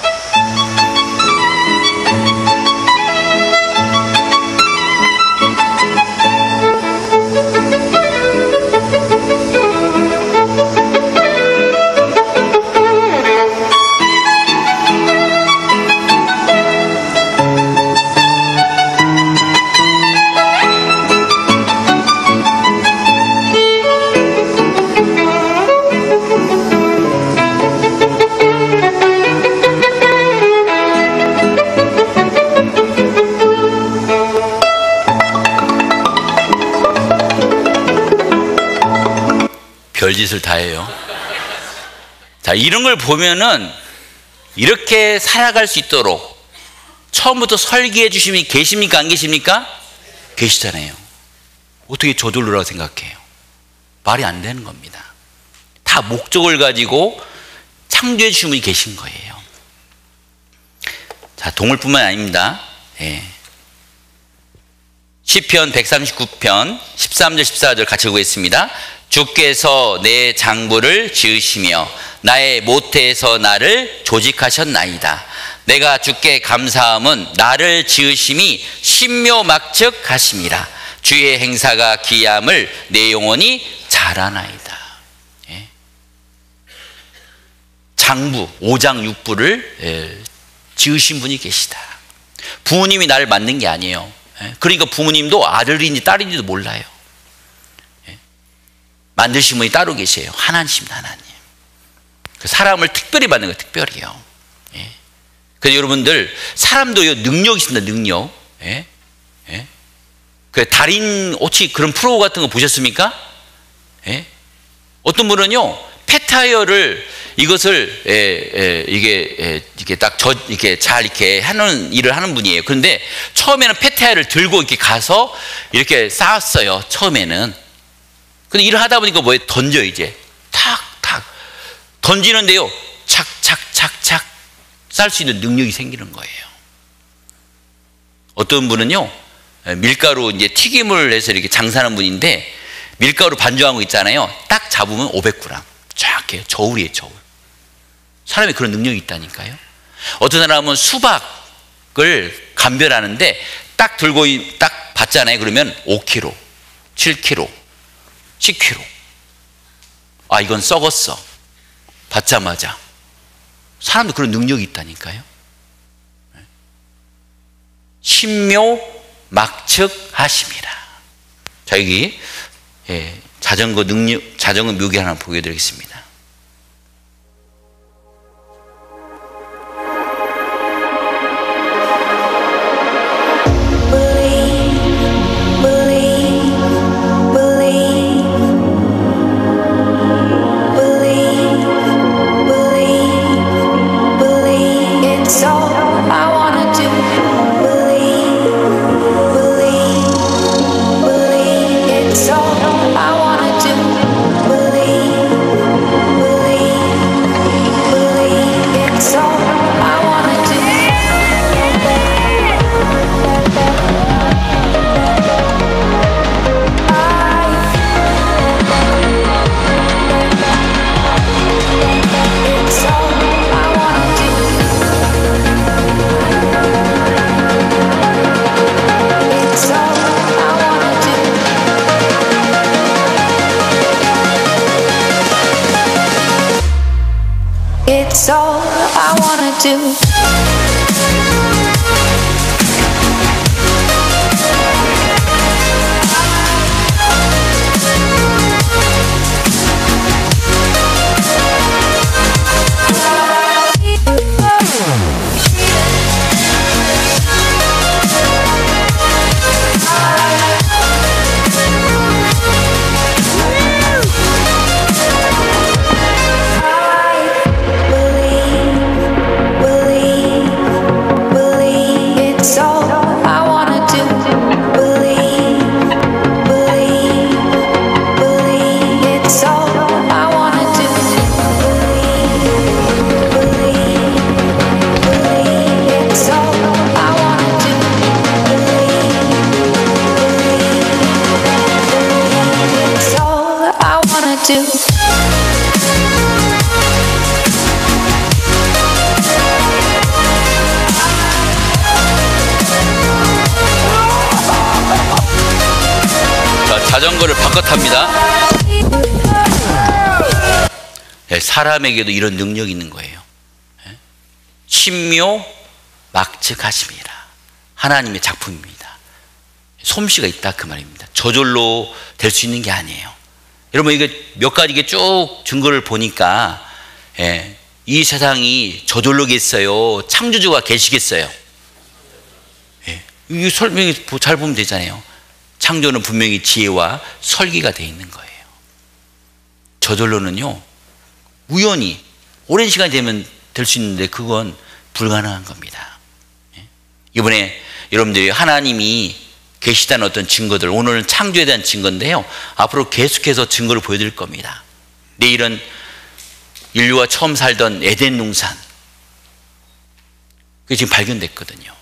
별짓을 다 해요. 자, 이런 걸 보면은 이렇게 살아갈 수 있도록 처음부터 설계해 주신 분이 계십니까? 안 계십니까? 계시잖아요. 어떻게 저돌로라고 생각해요? 말이 안 되는 겁니다. 다 목적을 가지고 창조해 주신 분이 계신 거예요. 자, 동물뿐만 아닙니다. 시편 139편 13절 14절 같이 보겠습니다. 주께서 내 장부를 지으시며 나의 모태에서 나를 조직하셨나이다. 내가 주께 감사함은 나를 지으심이 신묘막측하심이라. 주의 행사가 기이함을 내 영혼이 잘 아나이다. 장부, 오장육부를 지으신 분이 계시다. 부모님이 나를 만든 게 아니에요. 그러니까 부모님도 아들인지 딸인지도 몰라요. 만드신 분이 따로 계세요. 하나님. 사람을 특별히 만든 거예요. 특별히요. 그래서 여러분들, 사람도 능력이 있습니다. 능력. 그 달인 혹시 그런 프로 같은 거 보셨습니까? 어떤 분은요, 폐타이어를 이것을 이게 딱 이렇게 잘 이렇게 하는 일을 하는 분이에요. 그런데 처음에는 폐타이어를 들고 이렇게 가서 이렇게 쌓았어요. 처음에는. 근데 일을 하다 보니까 뭐에 던져 이제 탁탁 던지는데요, 착착착착 쌀 수 있는 능력이 생기는 거예요. 어떤 분은요, 밀가루 이제 튀김을 해서 이렇게 장사하는 분인데 밀가루 반죽한 거 있잖아요. 딱 잡으면 500g 쫙 해요. 저울이에요, 저울. 사람이 그런 능력이 있다니까요. 어떤 사람은 수박을 감별하는데 딱 들고 딱 봤잖아요. 그러면 5kg, 7kg, 10kg. 아, 이건 썩었어. 받자마자. 사람도 그런 능력이 있다니까요. 신묘막측하심이라. 자, 여기 자전거 묘기 하나 보여드리겠습니다. It's all I wanna do. 자전거를 바꿔 탑니다. 사람에게도 이런 능력이 있는 거예요. 신묘막측하심이라. 하나님의 작품입니다. 솜씨가 있다 그 말입니다. 저절로 될 수 있는 게 아니에요. 여러분, 이게 몇 가지 이게 쭉 증거를 보니까 이 세상이 저절로겠어요? 창조주가 계시겠어요? 이 설명이 잘 보면 되잖아요. 창조는 분명히 지혜와 설계가 되어 있는 거예요. 저절로는요, 우연히 오랜 시간이 되면 될 수 있는데 그건 불가능한 겁니다. 이번에 여러분들이 하나님이 계시다는 어떤 증거들, 오늘은 창조에 대한 증거인데요, 앞으로 계속해서 증거를 보여드릴 겁니다. 내일은 인류가 처음 살던 에덴 동산, 그게 지금 발견됐거든요.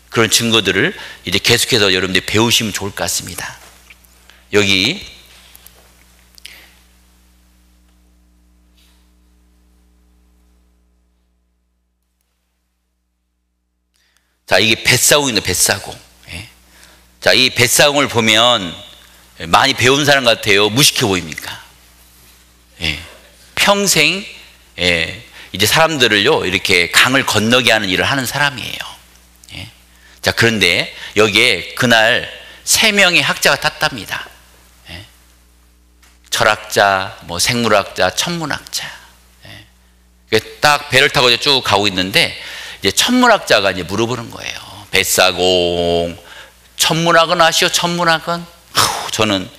그런 증거들을 이제 계속해서 여러분들이 배우시면 좋을 것 같습니다. 여기 자, 이게 뱃사공입니다. 뱃사공. 자, 이 뱃사공을 보면 많이 배운 사람 같아요. 무식해 보입니까? 평생 이제 사람들을요, 이렇게 강을 건너게 하는 일을 하는 사람이에요. 자, 그런데 여기에 그날 3명의 학자가 탔답니다. 철학자, 뭐 생물학자, 천문학자. 딱 배를 타고 이제 쭉 가고 있는데 이제 천문학자가 이제 물어보는 거예요. 뱃사공, 천문학은 아시오? 천문학은? 저는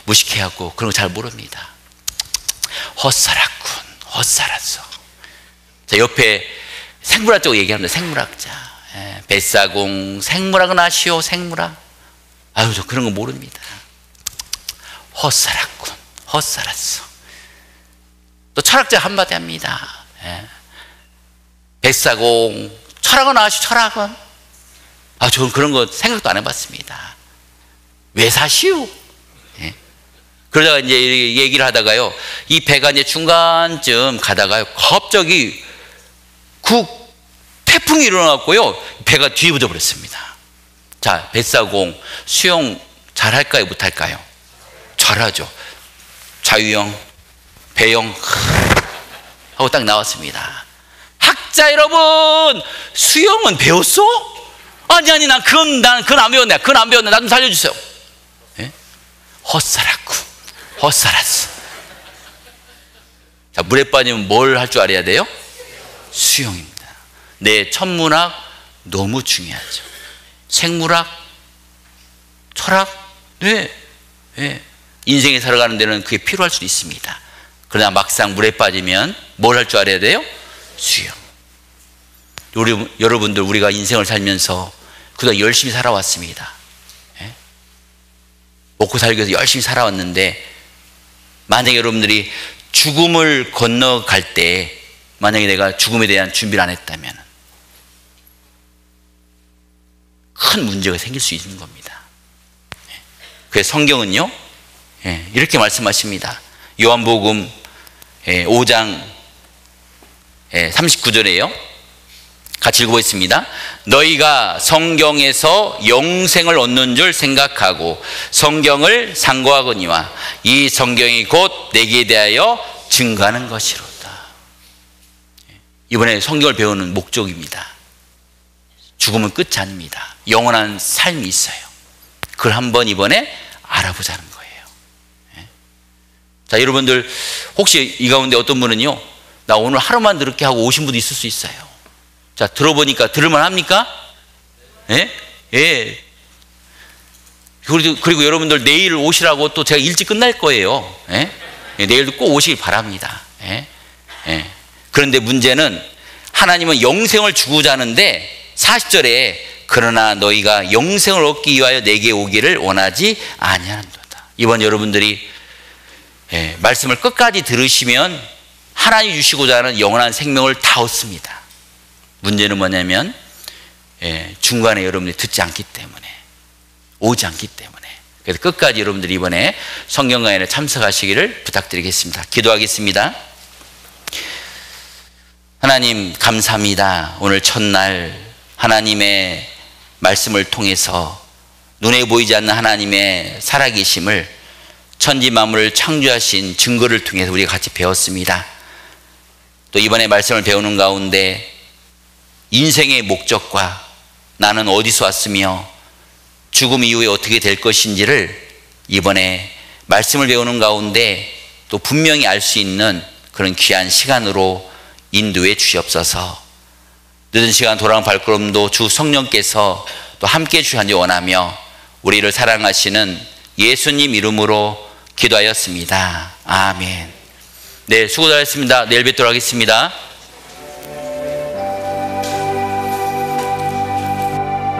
무식해하고 그런 거 잘 모릅니다. 헛살았군, 헛살았어. 자, 옆에 생물학 쪽 얘기합니다. 생물학자. 뱃사공, 생물학은 아시오, 생물학. 아유, 저 그런 거 모릅니다. 헛살았군, 헛살았어. 또 철학자 한마디 합니다. 뱃사공, 철학은 아시오, 철학은. 아, 저는 그런 거 생각도 안 해봤습니다. 왜 사시오? 그러다가 이제 얘기를 하다가요, 이 배가 이제 중간쯤 가다가요, 갑자기 태풍이 일어났고요, 배가 뒤집어져 버렸습니다. 자, 뱃사공, 수영 잘할까요, 못할까요? 잘하죠. 자유형, 배영 하고 딱 나왔습니다. 학자 여러분, 수영은 배웠어? 아니, 난 그건 안 배웠네. 그건 안 배웠네. 나 좀 살려주세요. 헛살았고, 헛살았어. 자, 물에 빠지면 뭘 할 줄 알아야 돼요? 수영입니다. 네, 천문학 너무 중요하죠. 생물학, 철학, 네. 인생에 살아가는 데는 그게 필요할 수도 있습니다. 그러나 막상 물에 빠지면 뭘 할 줄 알아야 돼요? 수영. 여러분들, 우리가 인생을 살면서 그동안 열심히 살아왔습니다. 먹고 살기 위해서 열심히 살아왔는데, 만약에 여러분들이 죽음을 건너갈 때, 만약에 내가 죽음에 대한 준비를 안 했다면 큰 문제가 생길 수 있는 겁니다. 그래서 성경은요, 이렇게 말씀하십니다. 요한복음 5장 39절에요. 같이 읽어보겠습니다. 너희가 성경에서 영생을 얻는 줄 생각하고 성경을 상고하거니와 이 성경이 곧 내게 대하여 증거하는 것이로다. 이번에 성경을 배우는 목적입니다. 죽음은 끝이 아닙니다. 영원한 삶이 있어요. 그걸 한번 이번에 알아보자는 거예요. 자, 여러분들 혹시 이 가운데 어떤 분은요, 나 오늘 하루만 들을게 하고 오신 분도 있을 수 있어요. 자, 들어보니까 들을만 합니까? 예. 그리고 여러분들 내일 오시라고 또 제가 일찍 끝날 거예요. 내일도 꼭 오시길 바랍니다. 그런데 문제는 하나님은 영생을 주고자 하는데 40절에 그러나 너희가 영생을 얻기 위하여 내게 오기를 원하지 아니하는도다. 이번 여러분들이 말씀을 끝까지 들으시면 하나님 주시고자 하는 영원한 생명을 다 얻습니다. 문제는 뭐냐면 중간에 여러분들이 듣지 않기 때문에, 오지 않기 때문에. 그래서 끝까지 여러분들이 이번에 성경 강연에 참석하시기를 부탁드리겠습니다. 기도하겠습니다. 하나님 감사합니다. 오늘 첫날 하나님의 말씀을 통해서 눈에 보이지 않는 하나님의 살아계심을, 천지 만물을 창조하신 증거를 통해서 우리가 같이 배웠습니다. 또 이번에 말씀을 배우는 가운데 인생의 목적과 나는 어디서 왔으며 죽음 이후에 어떻게 될 것인지를 이번에 말씀을 배우는 가운데 또 분명히 알 수 있는 그런 귀한 시간으로 인도해 주시옵소서. 늦은 시간 돌아온 발걸음도 주 성령께서 또 함께 주시기 원하며 우리를 사랑하시는 예수님 이름으로 기도하였습니다. 아멘. 네, 수고하셨습니다. 내일 뵙도록 하겠습니다.